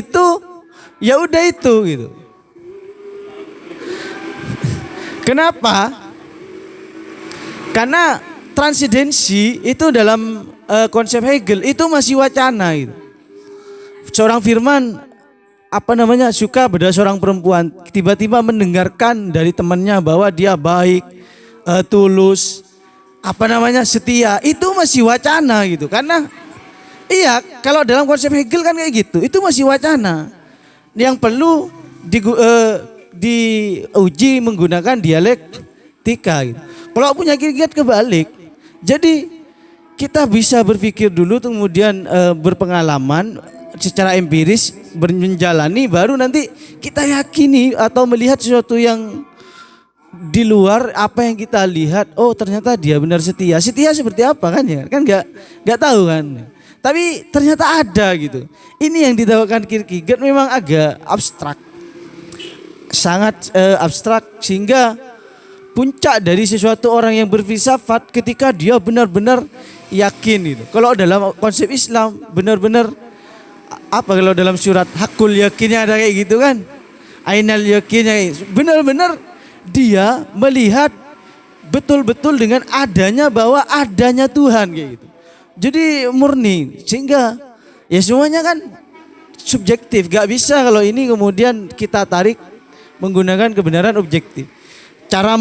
itu, ya udah itu gitu. Kenapa? Karena transidensi itu dalam konsep Hegel itu masih wacana gitu. Seorang firman suka pada seorang perempuan, tiba-tiba mendengarkan dari temannya bahwa dia baik, tulus, setia, itu masih wacana gitu. Karena kalau dalam konsep Hegel kan kayak gitu, itu masih wacana. Yang perlu diuji menggunakan dialektika gitu. Kalau punya Kierkegaard kebalik. Jadi kita bisa berpikir dulu, kemudian berpengalaman secara empiris, menjalani, baru nanti kita yakini atau melihat sesuatu yang di luar apa yang kita lihat. Oh ternyata dia benar setia. Setia seperti apa kan ya? Kan nggak tahu kan. Tapi ternyata ada gitu. Ini yang ditawarkan Kierkegaard memang agak abstrak, sangat abstrak, sehingga puncak dari sesuatu orang yang berfilsafat ketika dia benar-benar yakin gitu. Kalau dalam konsep Islam benar-benar kalau dalam surat Hakul Yakinnya ada kayak gitu kan. Ainal Yakinnya benar-benar dia melihat betul-betul dengan adanya bahwa adanya Tuhan kayak gitu. Jadi murni, sehingga ya semuanya kan subjektif. Gak bisa kalau ini kemudian kita tarik menggunakan kebenaran objektif. Cara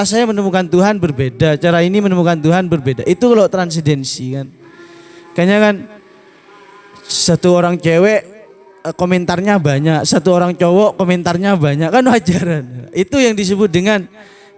saya menemukan Tuhan berbeda, cara ini menemukan Tuhan berbeda. Itu kalau transidensi kan. Kayaknya kan satu orang cewek komentarnya banyak, satu orang cowok komentarnya banyak, kan wajaran. Itu yang disebut dengan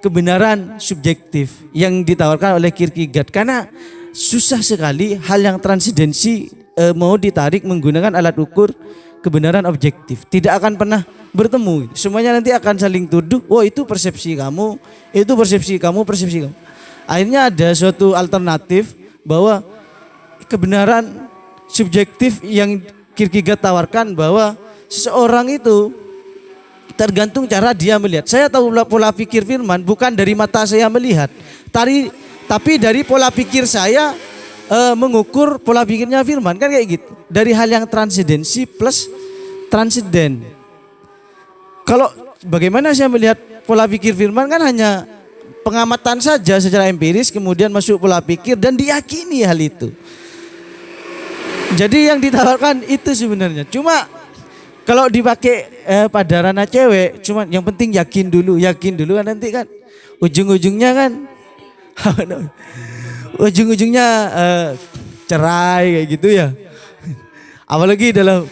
kebenaran subjektif yang ditawarkan oleh Kierkegaard. Karena susah sekali hal yang transidensi mau ditarik menggunakan alat ukur kebenaran objektif. Tidak akan pernah bertemu. Semuanya nanti akan saling tuduh. Oh itu persepsi kamu, itu persepsi kamu, persepsi kamu. Akhirnya ada suatu alternatif bahwa kebenaran subjektif yang Kierkegaard tawarkan, bahwa seseorang itu tergantung cara dia melihat. Saya tahu pola pikir firman bukan dari mata saya melihat, tapi dari pola pikir saya mengukur pola pikirnya firman, kan kayak gitu. Dari hal yang transidensi plus transiden. Kalau bagaimana saya melihat pola pikir firman kan hanya pengamatan saja secara empiris, kemudian masuk pola pikir dan diyakini hal itu. Jadi yang ditawarkan itu sebenarnya. Cuma Kalau dipakai pada ranah cewek, cuman yang penting yakin dulu kan nanti kan ujung-ujungnya kan ujung-ujungnya cerai kayak gitu ya. Apalagi dalam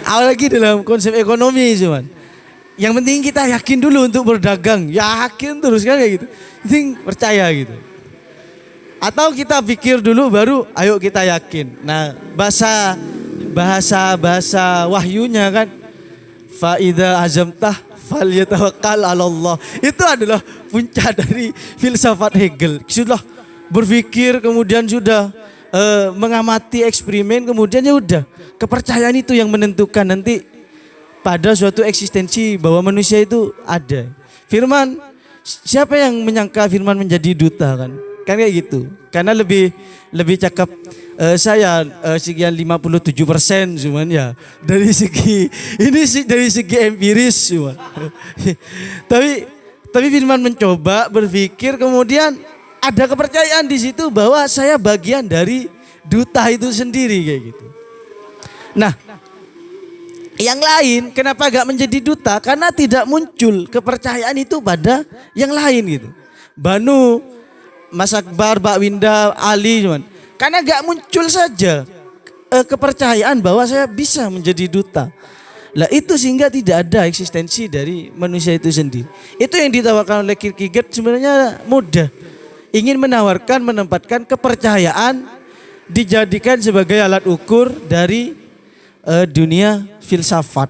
apalagi dalam konsep ekonomi cuman. Yang penting kita yakin dulu untuk berdagang, yakin terus kan kayak gitu. Penting percaya gitu. Atau kita pikir dulu baru ayo kita yakin. Nah, bahasa wahyunya kan fa idza azamtah falyatawakkal 'ala Allah. Itu adalah puncak dari filsafat Hegel. Sudah berpikir kemudian sudah mengamati eksperimen kemudian ya udah kepercayaan itu yang menentukan nanti pada suatu eksistensi bahwa manusia itu ada. Firman, siapa yang menyangka Firman menjadi duta kan? Kan kayak gitu. Karena lebih cakap saya sekian 57% cuman ya dari segi ini sih dari segi empiris cuman. tapi Firman mencoba berpikir kemudian ada kepercayaan di situ bahwa saya bagian dari duta itu sendiri kayak gitu. Nah, yang lain kenapa gak menjadi duta? Karena tidak muncul kepercayaan itu pada yang lain gitu. Banu, Mas Akbar, Mbak Winda, Ali cuman. Karena gak muncul saja kepercayaan bahwa saya bisa menjadi duta. Lah itu sehingga tidak ada eksistensi dari manusia itu sendiri. Itu yang ditawarkan oleh Kierkegaard sebenarnya mudah. Ingin menempatkan kepercayaan dijadikan sebagai alat ukur dari dunia filsafat.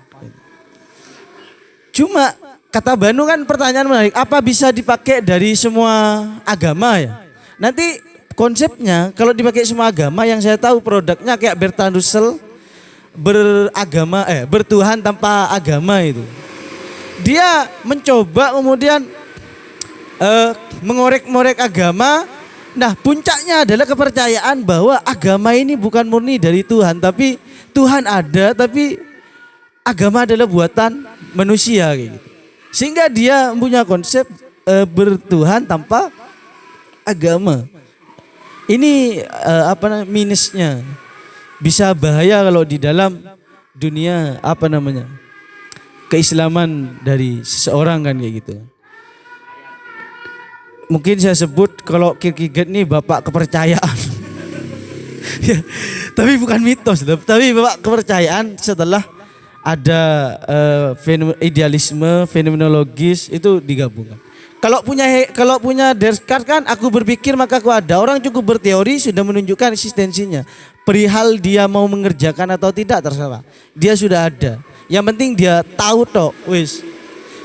Cuma kata Banu kan pertanyaan menarik, apa bisa dipakai dari semua agama ya? Nanti konsepnya kalau dipakai semua agama yang saya tahu produknya kayak Bertrand Russell bertuhan tanpa agama itu. Dia mencoba kemudian mengorek-ngorek agama. Nah, puncaknya adalah kepercayaan bahwa agama ini bukan murni dari Tuhan, tapi Tuhan ada, tapi agama adalah buatan manusia kayak gitu. Sehingga dia punya konsep bertuhan tanpa agama. Ini minusnya. Bisa bahaya kalau di dalam dunia keislaman dari seseorang kan kayak gitu. Mungkin saya sebut kalau Kierkegaard ini bapak kepercayaan. Ya, tapi bukan mitos, tapi bapak kepercayaan setelah ada idealisme fenomenologis itu digabungkan. Kalau punya Descartes kan aku berpikir maka aku ada. Orang cukup berteori sudah menunjukkan eksistensinya. Perihal dia mau mengerjakan atau tidak terserah. Dia sudah ada. Yang penting dia tahu tok, wis.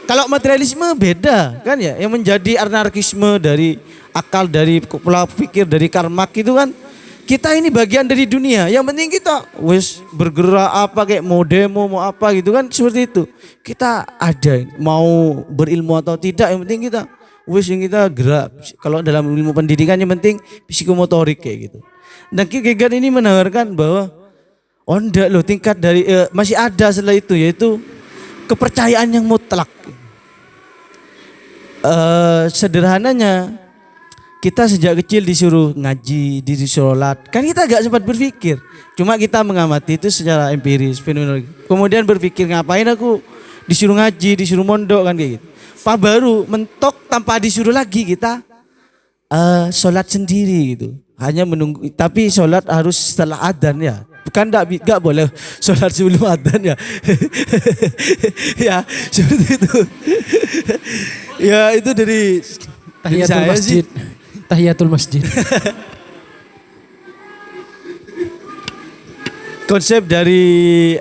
Kalau materialisme beda kan ya, yang menjadi anarkisme dari akal, dari pola pikir, dari Karl Marx itu kan kita ini bagian dari dunia. Yang penting kita wis bergerak apa kayak mau demo mau apa gitu kan seperti itu. Kita ada mau berilmu atau tidak yang penting kita wis yang kita gerak. Kalau dalam ilmu pendidikan yang penting psikomotorik kayak gitu. Dan Kierkegaard ini menawarkan bahwa enggak loh tingkat dari masih ada setelah itu yaitu kepercayaan yang mutlak. Sederhananya kita sejak kecil disuruh ngaji, disuruh sholat. Kan kita gak sempat berpikir. Cuma kita mengamati itu secara empiris, fenomenologi. Kemudian berpikir ngapain aku disuruh ngaji, disuruh mondok kan kayak gitu. Pak baru mentok tanpa disuruh lagi kita sholat sendiri gitu. Hanya menunggu, tapi sholat harus setelah adzan ya. Bukan gak boleh sholat sebelum adzan ya. Ya seperti itu. Ya itu dari Tahiyatul masjid. Tahiyatul masjid. Konsep dari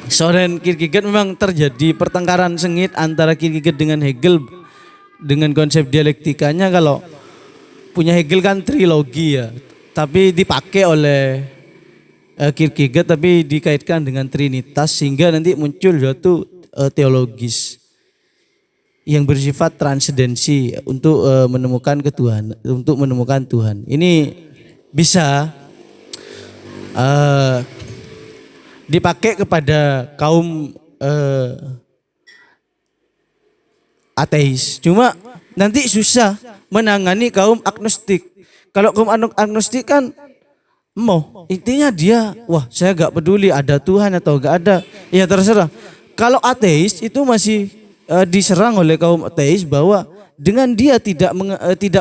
Søren Kierkegaard memang terjadi pertengkaran sengit antara Kierkegaard dengan Hegel dengan konsep dialektikanya. Kalau punya Hegel kan trilogi ya, tapi dipakai oleh Kierkegaard tapi dikaitkan dengan trinitas sehingga nanti muncul suatu teologis yang bersifat transendensi untuk menemukan ketuhanan, untuk menemukan Tuhan. Ini bisa dipakai kepada kaum ateis. Cuma nanti susah menangani kaum agnostik. Kalau kaum agnostik kan mau intinya dia, wah saya gak peduli ada Tuhan atau gak ada, ya terserah. Kalau ateis itu masih diserang oleh kaum ateis bahwa dengan dia tidak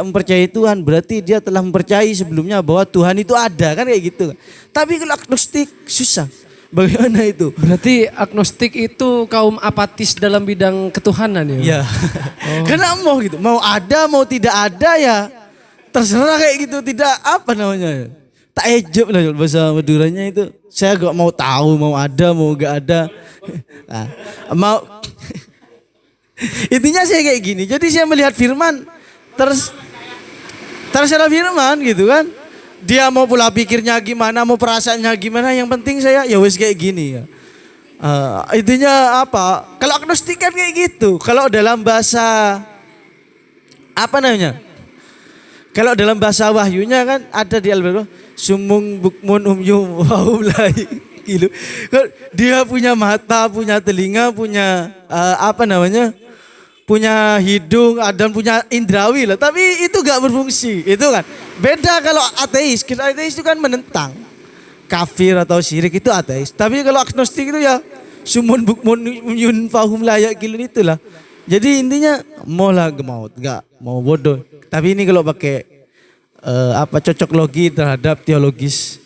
mempercayai Tuhan berarti dia telah mempercayai sebelumnya bahwa Tuhan itu ada, kan kayak gitu. Tapi kalau agnostik susah. Bagaimana itu? Berarti agnostik itu kaum apatis dalam bidang ketuhanan ya? Ya. Karena mau gitu, mau ada mau tidak ada ya terserah kayak gitu, tidak apa namanya. Tak ejek lah bahasa Maduranya itu. Saya gak mau tahu mau ada mau gak ada. Nah, mau intinya saya kayak gini. Jadi saya melihat firman terserah firman gitu kan. Dia mau pola pikirnya gimana, mau perasaannya gimana, yang penting saya ya wes kayak gini ya. Intinya apa? Kalau agnostik kan kayak gitu. Kalau dalam bahasa apa namanya? Kalau dalam bahasa wahyunya kan ada di Al-Baqarah, sumung bukmun umyum wahum lahi. Gitu. Dia punya mata, punya telinga, punya apa namanya? Punya hidung dan punya indrawi lah, tapi itu gak berfungsi, itu kan beda. Kalau ateis, kita ateis itu kan menentang kafir atau syirik, itu ateis. Tapi kalau agnostik itu ya sumun bukmun yun fahum layak kilun itulah. Jadi intinya mau lah gak mau bodoh. Tapi ini kalau pakai apa cocok logi terhadap teologis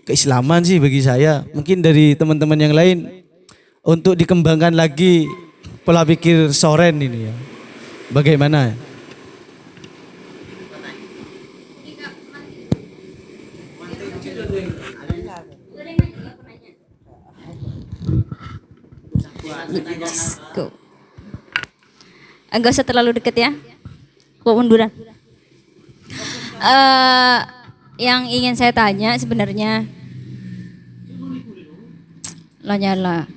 keislaman sih bagi saya, mungkin dari teman-teman yang lain untuk dikembangkan lagi pola pikir Soren ini ya. Bagaimana? Go. Enggak usah terlalu deket ya. Kok munduran. Yang ingin saya tanya sebenarnya Lanyala.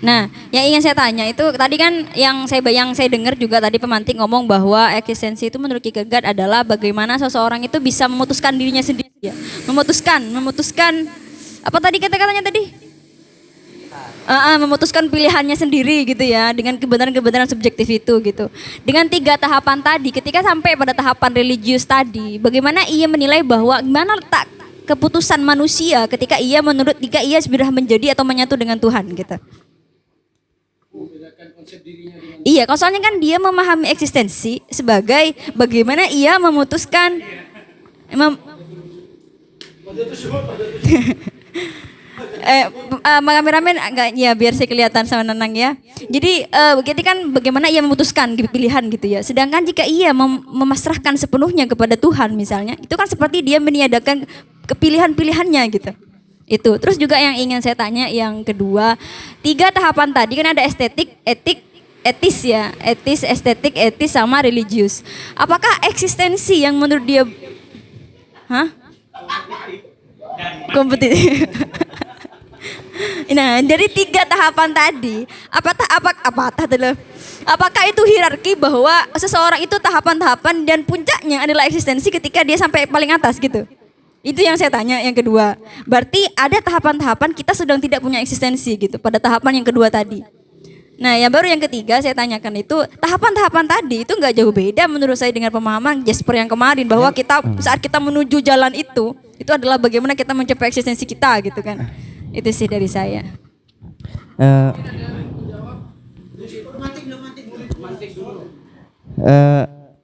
Nah, yang ingin saya tanya itu tadi kan yang saya dengar juga tadi pemantik ngomong bahwa eksistensi itu menurut Kierkegaard adalah bagaimana seseorang itu bisa memutuskan dirinya sendiri ya. Memutuskan apa tadi kata-katanya tadi? Memutuskan pilihannya sendiri gitu ya, dengan kebenaran-kebenaran subjektif itu gitu. Dengan 3 tahapan tadi, ketika sampai pada tahapan religius tadi, bagaimana ia menilai bahwa gimana letak keputusan manusia ketika ia sudah menjadi atau menyatu dengan Tuhan gitu. Iya, soalnya kan dia memahami eksistensi sebagai bagaimana ia memutuskan kameramen agak ya biar saya kelihatan sama Nenang ya. Jadi begitu kan bagaimana ia memutuskan pilihan gitu ya. Sedangkan jika ia memasrahkan sepenuhnya kepada Tuhan misalnya, itu kan seperti dia meniadakan kepilihan-pilihannya gitu. Itu. Terus juga yang ingin saya tanya yang kedua, 3 tahapan tadi kan ada estetik, etis ya, estetik, etis sama religius. Apakah eksistensi yang menurut dia kompetitif? Nah, dari 3 tahapan tadi, apakah itu hierarki bahwa seseorang itu tahapan-tahapan dan puncaknya adalah eksistensi ketika dia sampai paling atas gitu? Itu yang saya tanya yang kedua. Berarti ada tahapan-tahapan kita sedang tidak punya eksistensi gitu pada tahapan yang kedua tadi. Nah, yang baru yang ketiga saya tanyakan itu tahapan-tahapan tadi itu nggak jauh beda menurut saya dengan pemahaman Jasper yang kemarin bahwa kita saat kita menuju jalan itu adalah bagaimana kita mencapai eksistensi kita gitu kan. Itu sih dari saya.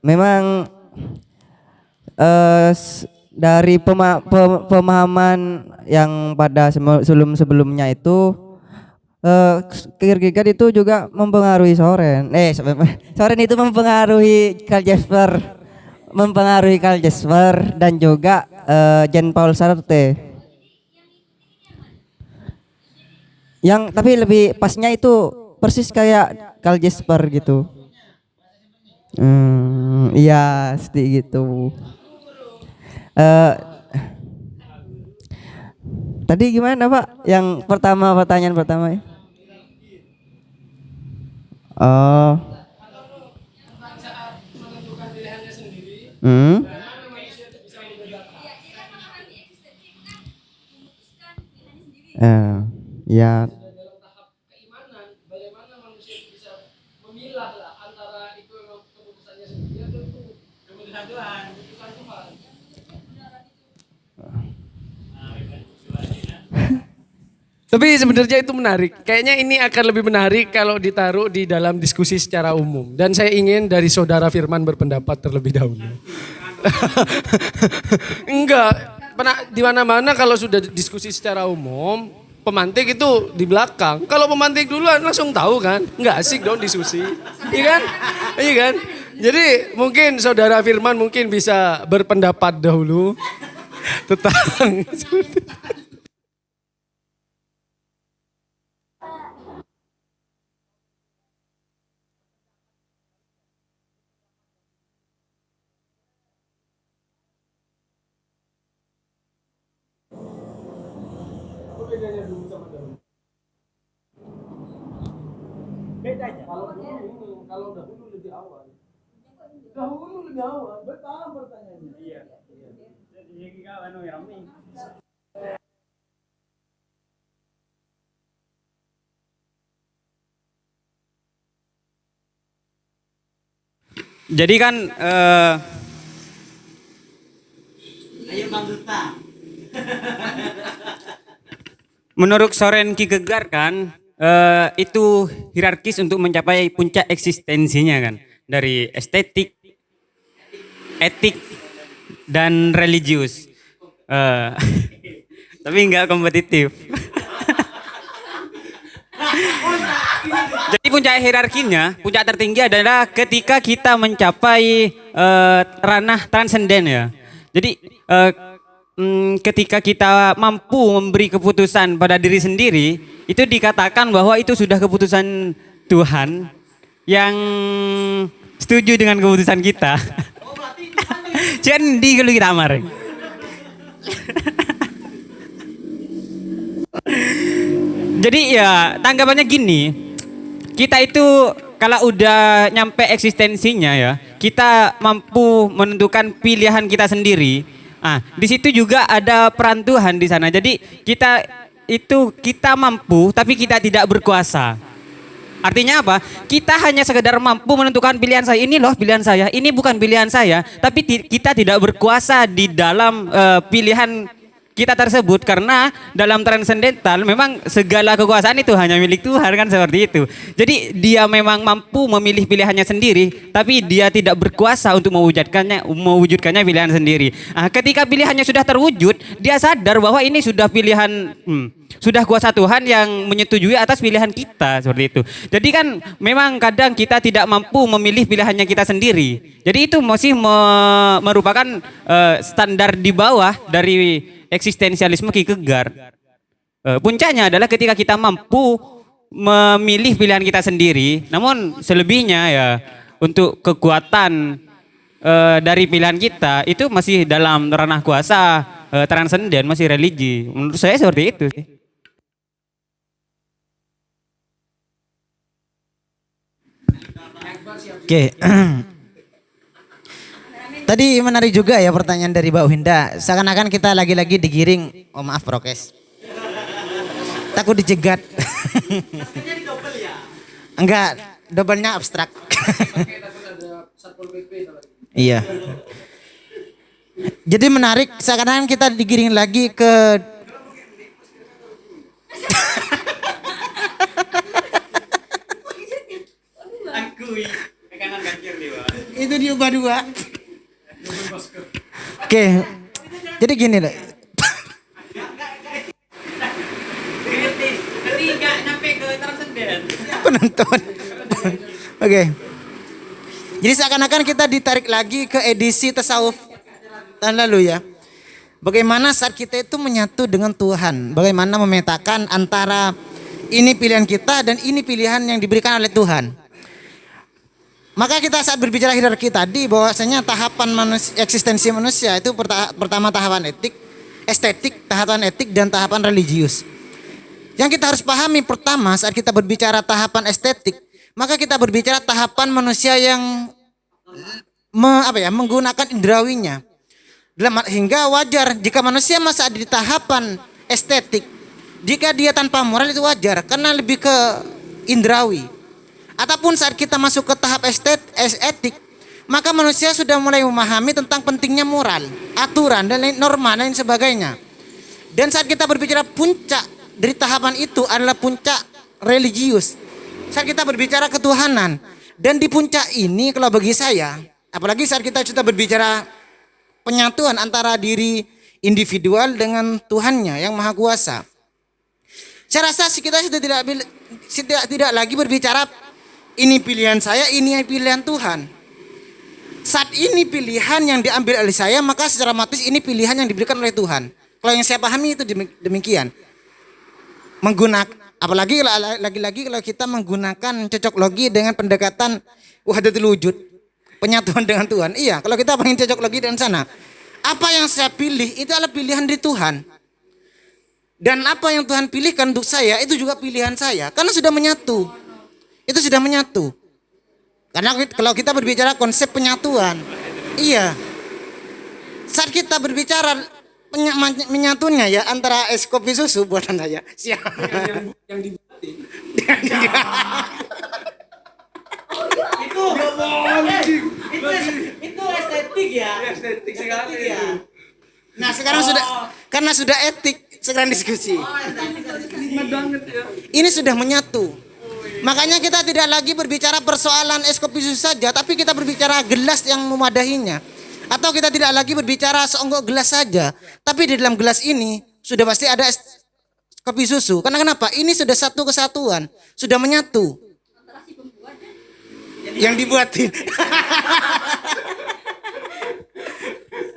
Memang dari pemahaman yang pada sebelumnya itu Kierkegaard itu juga mempengaruhi Soren. Soren itu mempengaruhi Karl Jasper dan juga Jean Paul Sartre. Yang tapi lebih pasnya itu persis kayak Karl Jasper gitu. Iya, seperti gitu. Tadi gimana Pak? Yang pertanyaan pertama ya? Oh. Ya. Tapi sebenarnya itu menarik. Kayaknya ini akan lebih menarik kalau ditaruh di dalam diskusi secara umum. Dan saya ingin dari saudara Firman berpendapat terlebih dahulu. Enggak, di mana-mana kalau sudah diskusi secara umum, pemantik itu di belakang. Kalau pemantik duluan langsung tahu kan, enggak asik dong diskusi. Iya kan? Iya kan? Jadi mungkin saudara Firman mungkin bisa berpendapat dahulu tentang Jadi kan menurut Soren Kierkegaard kan itu hierarkis untuk mencapai puncak eksistensinya kan, dari estetik, etik dan religius. Tapi enggak kompetitif. Jadi puncak hierarkinya, puncak tertinggi adalah ketika kita mencapai ranah transenden ya. Jadi ketika kita mampu memberi keputusan pada diri sendiri, itu dikatakan bahwa itu sudah keputusan Tuhan yang setuju dengan keputusan kita. Jadi kalau kita amar. Jadi ya tanggapannya gini, kita itu kalau udah nyampe eksistensinya ya, kita mampu menentukan pilihan kita sendiri. Ah, di situ juga ada peran Tuhan di sana. Jadi kita mampu tapi kita tidak berkuasa. Artinya apa? Kita hanya sekedar mampu menentukan pilihan saya. Ini loh pilihan saya, ini bukan pilihan saya. Tapi kita tidak berkuasa di dalam pilihan kita tersebut, karena dalam transendental memang segala kekuasaan itu hanya milik Tuhan kan, seperti itu. Jadi dia memang mampu memilih pilihannya sendiri, tapi dia tidak berkuasa untuk mewujudkannya pilihan sendiri. Nah, ketika pilihannya sudah terwujud, dia sadar bahwa ini sudah pilihan sudah kuasa Tuhan yang menyetujui atas pilihan kita, seperti itu. Jadi kan memang kadang kita tidak mampu memilih pilihannya kita sendiri. Jadi itu masih merupakan standar di bawah dari eksistensialisme Kierkegaard. Puncaknya adalah ketika kita mampu memilih pilihan kita sendiri. Namun selebihnya ya untuk kekuatan dari pilihan kita itu masih dalam ranah kuasa transenden, masih religi. Menurut saya seperti itu sih. Oke. Tadi menarik juga ya pertanyaan dari Mbak Winda. Seakan-akan kita lagi-lagi digiring. Oh maaf prokes. Takut dicegat. Enggak, dobelnya abstrak. Iya. Jadi menarik, seakan-akan kita digiring lagi ke itu diubah dua. Oke. Jadi gini deh. Penonton. Oke. Jadi seakan-akan kita ditarik lagi ke edisi tasawuf tahun lalu ya. Bagaimana saat kita itu menyatu dengan Tuhan. Bagaimana memetakan antara ini pilihan kita dan ini pilihan yang diberikan oleh Tuhan. Maka kita saat berbicara hierarki tadi bahwasanya tahapan eksistensi manusia itu pertama tahapan estetik, tahapan etik dan tahapan religius. Yang kita harus pahami pertama saat kita berbicara tahapan estetik, maka kita berbicara tahapan manusia yang menggunakan indrawinya. Hingga wajar jika manusia masih ada di tahapan estetik, jika dia tanpa moral itu wajar karena lebih ke indrawi. Ataupun saat kita masuk ke tahap etik, maka manusia sudah mulai memahami tentang pentingnya moral, aturan dan norma dan sebagainya. Dan saat kita berbicara puncak dari tahapan itu adalah puncak religius. Saat kita berbicara ketuhanan. Dan di puncak ini kalau bagi saya, apalagi saat kita sudah berbicara penyatuan antara diri individual dengan Tuhannya yang Maha Kuasa. Saya rasa kita sudah tidak lagi berbicara ini pilihan saya, ini pilihan Tuhan. Saat ini pilihan yang diambil oleh saya, maka secara otomatis ini pilihan yang diberikan oleh Tuhan. Kalau yang saya pahami itu demikian. Menggunakan, apalagi lagi-lagi kalau kita menggunakan cocok logi dengan pendekatan wahdatul wujud, penyatuan dengan Tuhan. Iya, kalau kita pengen cocok logi dengan sana, apa yang saya pilih itu adalah pilihan dari Tuhan. Dan apa yang Tuhan pilihkan untuk saya itu juga pilihan saya. Karena sudah menyatu. Itu sudah menyatu. Karena kalau kita berbicara konsep penyatuan. Iya. Saat kita berbicara menyatunya ya antara es kopi susu buatan saya. Siap. Yang dibuatin. Itu estetik ya. Estetik sekali ya. Nah sekarang karena sudah etik sekarang diskusi. Ini sudah menyatu. Makanya kita tidak lagi berbicara persoalan es kopi susu saja, tapi kita berbicara gelas yang memadahinya. Atau kita tidak lagi berbicara seonggok gelas saja, tapi di dalam gelas ini sudah pasti ada es kopi susu. Karena kenapa? Ini sudah satu kesatuan, sudah menyatu. Yang dibuatin.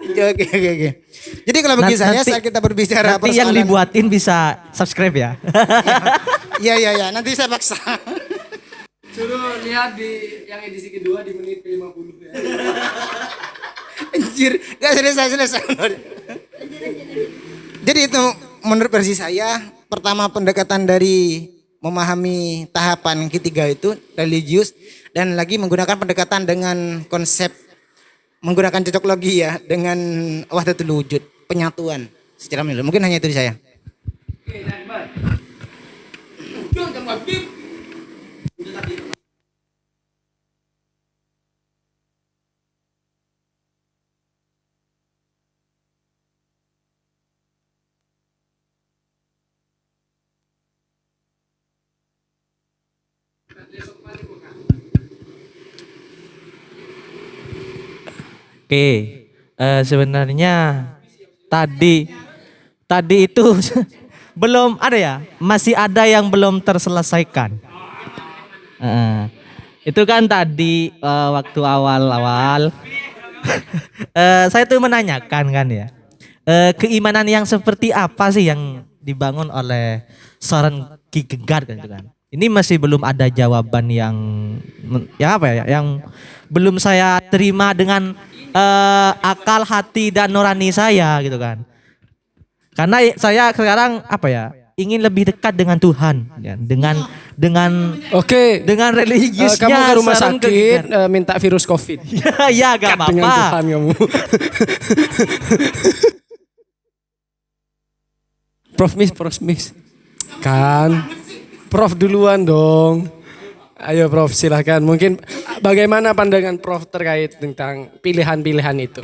Oke. Jadi kalau bagi saya saat kita berbicara nanti yang dibuatin bisa subscribe ya. Iya. Nanti saya paksa. Suruh lihat di yang edisi kedua di menit 50 ya. Anjir, gak selesai. Jadi itu menurut versi saya, pertama pendekatan dari memahami tahapan ketiga itu religius, dan lagi menggunakan pendekatan dengan konsep menggunakan cocok logi ya dengan wahdatul wujud, penyatuan secara menyeluruh. Mungkin hanya itu dari saya. Oke, sebenarnya tadi itu belum ada ya, masih ada yang belum terselesaikan. Itu kan tadi waktu awal-awal saya tuh menanyakan kan ya, keimanan yang seperti apa sih yang dibangun oleh Soren Kierkegaard kan itu kan. Ini masih belum ada jawaban yang yang belum saya terima dengan akal, hati dan nurani saya gitu kan. Karena saya sekarang ingin lebih dekat dengan Tuhan ya, dengan dengan religiusnya. Kamu ke rumah Soren sakit Kierkegaard. minta virus COVID. Ya gak Dekat dengan apa-apa. Tuhan kamu. Prof Miss. Kan Prof duluan dong. Ayo Prof silahkan. Mungkin bagaimana pandangan Prof terkait tentang pilihan-pilihan itu.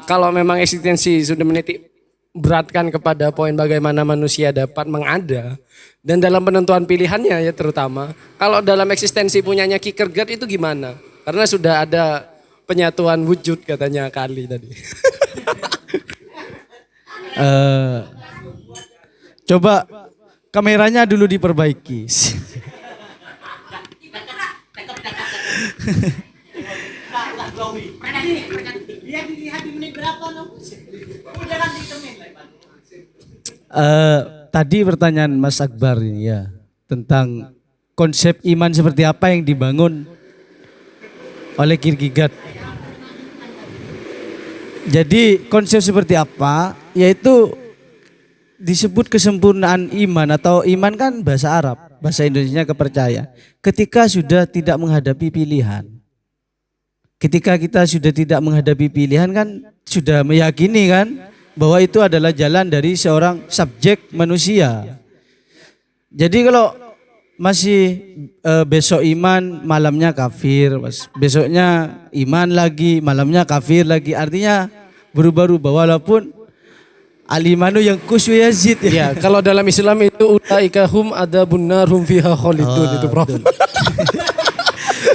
Kalau memang eksistensi sudah menitik beratkan kepada poin bagaimana manusia dapat mengada. Dan dalam penentuan pilihannya ya terutama. Kalau dalam eksistensi punyanya Kierkegaard itu gimana? Karena sudah ada penyatuan wujud katanya kali tadi. Coba kameranya dulu diperbaiki. Tadi pertanyaan Mas Akbar ini ya tentang konsep iman seperti apa yang dibangun oleh Kierkegaard. Jadi konsep seperti apa? Yaitu disebut kesempurnaan iman, atau iman kan bahasa Arab, bahasa Indonesianya kepercayaan. Ketika sudah tidak menghadapi pilihan. Ketika kita sudah tidak menghadapi pilihan kan sudah meyakini kan bahwa itu adalah jalan dari seorang subjek manusia. Jadi kalau masih besok iman, malamnya kafir, besoknya iman lagi, malamnya kafir lagi, artinya berubah-ubah walaupun Alimanu yang kusyu Yazid Ya, kalau dalam Islam itu ulaika hum adabun nar hum fiha khalidun itu Prof.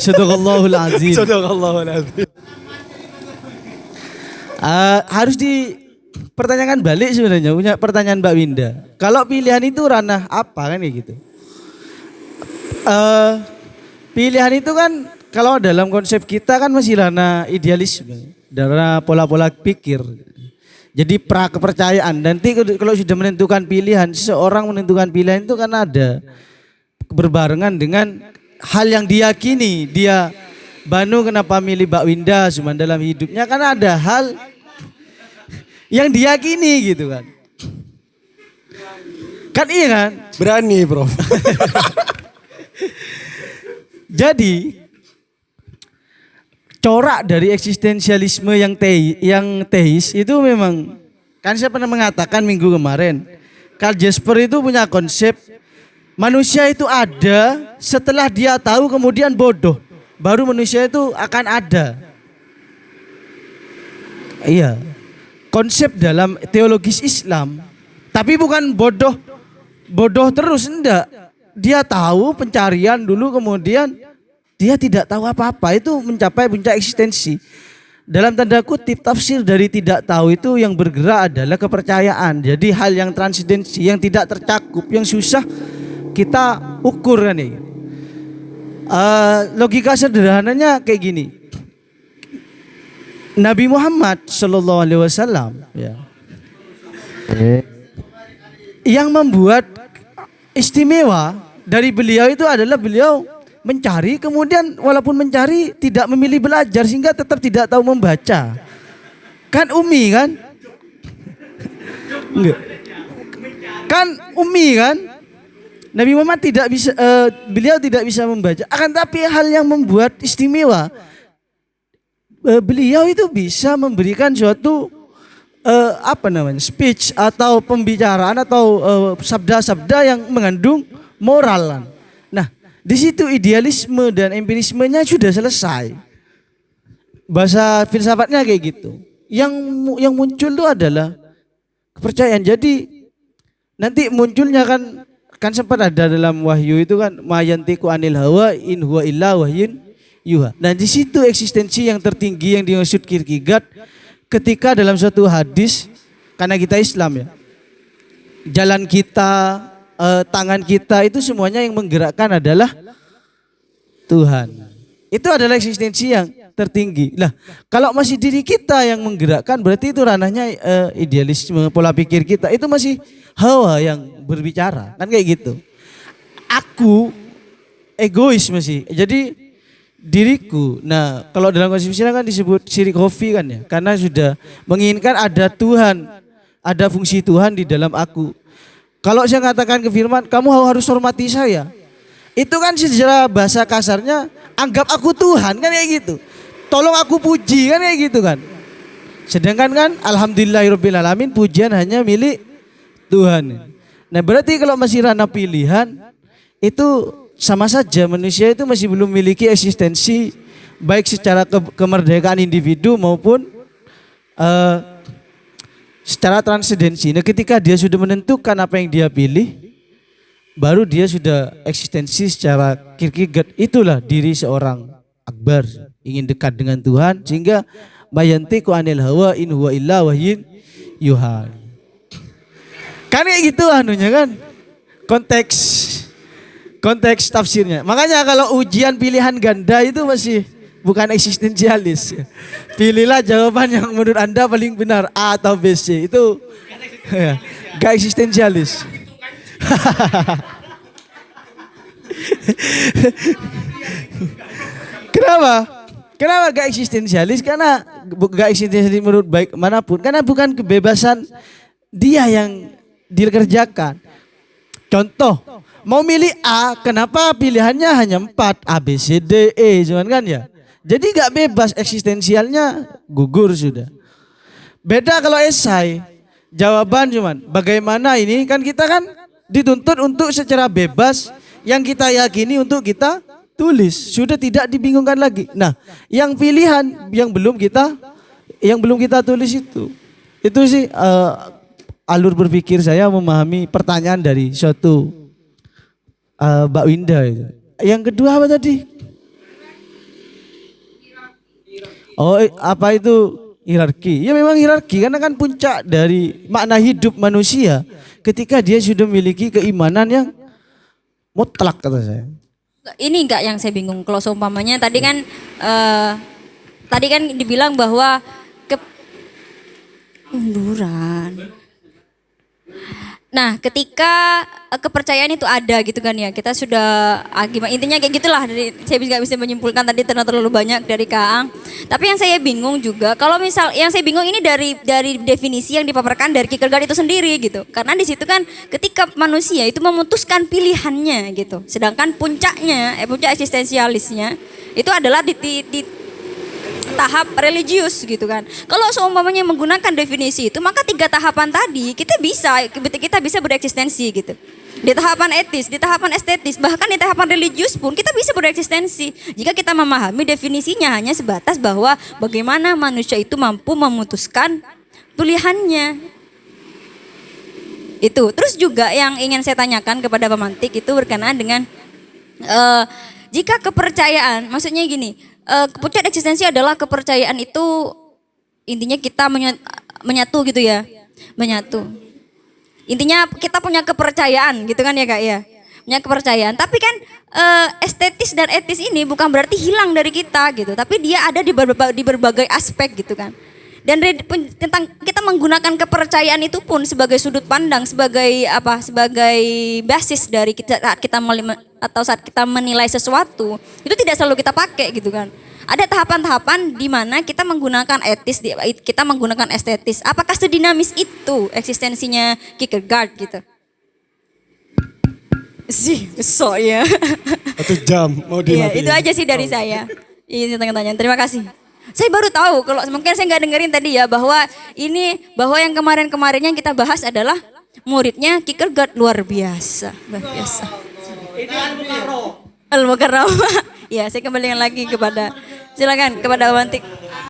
Sadaqallahul azim. Sadaqallahul azim. Harus dipertanyakan balik sebenarnya, punya pertanyaan Mbak Winda. Kalau pilihan itu ranah apa kan kayak gitu? Pilihan itu kan kalau dalam konsep kita kan masih ranah idealisme, ranah pola-pola pikir. Jadi pra kepercayaan. Nanti kalau sudah menentukan pilihan, seseorang menentukan pilihan itu kan ada berbarengan dengan hal yang diyakini. Dia Banu kenapa milih Mbak Winda cuma dalam hidupnya kan ada hal yang diyakini gitu kan. Kan iya kan? Berani, Prof. Jadi corak dari eksistensialisme yang teis itu memang kan saya pernah mengatakan minggu kemarin Karl Jasper itu punya konsep manusia itu ada setelah dia tahu kemudian bodoh baru manusia itu akan ada. Iya. Konsep dalam teologis Islam tapi bukan bodoh terus enggak. Dia tahu pencarian dulu kemudian dia tidak tahu apa-apa, itu mencapai puncak eksistensi. Dalam tanda kutip tafsir dari tidak tahu itu yang bergerak adalah kepercayaan. Jadi hal yang transidensi, yang tidak tercakup, yang susah kita ukur kan ya. Logika sederhananya kayak gini. Nabi Muhammad Shallallahu Alaihi Wasallam ya, yang membuat istimewa dari beliau itu adalah beliau mencari, kemudian walaupun mencari tidak memilih belajar sehingga tetap tidak tahu membaca. Kan umi kan? Enggak. Kan umi kan? Nabi Muhammad tidak bisa beliau tidak bisa membaca. Akan tapi hal yang membuat istimewa beliau itu bisa memberikan suatu speech atau pembicaraan atau sabda-sabda yang mengandung moral. Nah, di situ idealisme dan empirismenya sudah selesai. Bahasa filsafatnya kayak gitu. Yang muncul itu adalah kepercayaan. Jadi nanti munculnya kan sempat ada dalam wahyu itu kan mayantiku anil hawa in huwa illa wahyun yuha. Nah, di situ eksistensi yang tertinggi yang dimaksud Kierkegaard ketika dalam suatu hadis, karena kita Islam ya. Jalan kita, tangan kita itu semuanya yang menggerakkan adalah Tuhan. Itu adalah eksistensi yang tertinggi. Nah, kalau masih diri kita yang menggerakkan berarti itu ranahnya idealisme, pola pikir kita. Itu masih hawa yang berbicara. Kan kayak gitu. Aku egois masih. Jadi diriku. Nah, kalau dalam konsep Islam kan disebut syirik khafi kan ya. Karena sudah menginginkan ada Tuhan, ada fungsi Tuhan di dalam aku. Kalau saya katakan ke firman, kamu harus hormati saya. Itu kan secara bahasa kasarnya, anggap aku Tuhan kan kayak gitu. Tolong aku puji kan kayak gitu kan. Sedangkan kan alhamdulillahirabbil alamin pujian hanya milik Tuhan. Nah, berarti kalau masih ranah pilihan itu sama saja manusia itu masih belum memiliki eksistensi baik secara kemerdekaan individu maupun secara transendensi. Nah, ketika dia sudah menentukan apa yang dia pilih, baru dia sudah eksistensi secara Kierkegaard. Itulah diri seorang akbar, ingin dekat dengan Tuhan sehingga mayantiku anil hawa in huwa illa wahyun yuha. Kan kayak gitu anunya kan. Konteks tafsirnya. Makanya kalau ujian pilihan ganda itu masih bukan eksistensialis. Pilihlah jawaban yang menurut Anda paling benar A atau B, C. Itu gak eksistensialis. Kenapa gak eksistensialis? Karena gak eksistensialis menurut baik manapun. Karena bukan kebebasan dia yang dikerjakan. Contoh, mau milih A, kenapa pilihannya hanya 4? A, B, C, D, E, cuman kan ya. Jadi gak bebas, eksistensialnya gugur sudah. Beda kalau esai, jawaban cuman bagaimana ini, kan kita kan dituntut untuk secara bebas yang kita yakini untuk kita tulis. Sudah tidak dibingungkan lagi. Nah, yang pilihan yang belum kita tulis itu sih alur berpikir saya memahami pertanyaan dari suatu Mbak Winda itu. Yang kedua apa tadi? Oh, apa itu hierarki? Ya memang hierarki karena kan puncak dari makna hidup manusia ketika dia sudah memiliki keimanan yang mutlak kata saya. Ini enggak yang saya bingung kalau seumpamanya tadi kan dibilang bahwa kemunduran. Nah, ketika kepercayaan itu ada gitu kan ya, kita sudah gimana intinya kayak gitulah. Saya nggak bisa menyimpulkan tadi terlalu banyak dari Kaang. Tapi yang saya bingung juga, kalau misal yang saya bingung ini dari definisi yang dipaparkan dari Kierkegaard itu sendiri gitu. Karena di situ kan ketika manusia itu memutuskan pilihannya gitu, sedangkan puncak eksistensialisnya itu adalah di tahap religius gitu kan. Kalau seumpamanya menggunakan definisi itu, maka 3 tahapan tadi kita bisa bereksistensi gitu. Di tahapan etis, di tahapan estetis, bahkan di tahapan religius pun kita bisa bereksistensi. Jika kita memahami definisinya hanya sebatas bahwa bagaimana manusia itu mampu memutuskan pilihannya. Itu. Terus juga yang ingin saya tanyakan kepada pemantik itu berkenaan dengan jika kepercayaan, maksudnya gini, puncak eksistensi adalah kepercayaan itu intinya kita menyatu gitu ya, menyatu. Intinya kita punya kepercayaan gitu kan ya Kak ya, punya kepercayaan. Tapi kan estetis dan etis ini bukan berarti hilang dari kita gitu, tapi dia ada di berbagai aspek gitu kan. Dan tentang kita menggunakan kepercayaan itu pun sebagai sudut pandang, sebagai basis dari saat kita menilai sesuatu, itu tidak selalu kita pakai gitu kan. Ada tahapan-tahapan di mana kita menggunakan etis, kita menggunakan estetis. Apakah sedinamis itu eksistensinya Kierkegaard gitu? Besok ya. 1 jam mau Iya, itu aja sih dari saya. Ini tanya-tanya. Terima kasih. Saya baru tahu, kalau mungkin saya nggak dengerin tadi ya, bahwa yang kemarin-kemarin yang kita bahas adalah muridnya Kierkegaard luar biasa. Al-Mukarram. Ya, saya kembalikan lagi silakan kepada Wantik.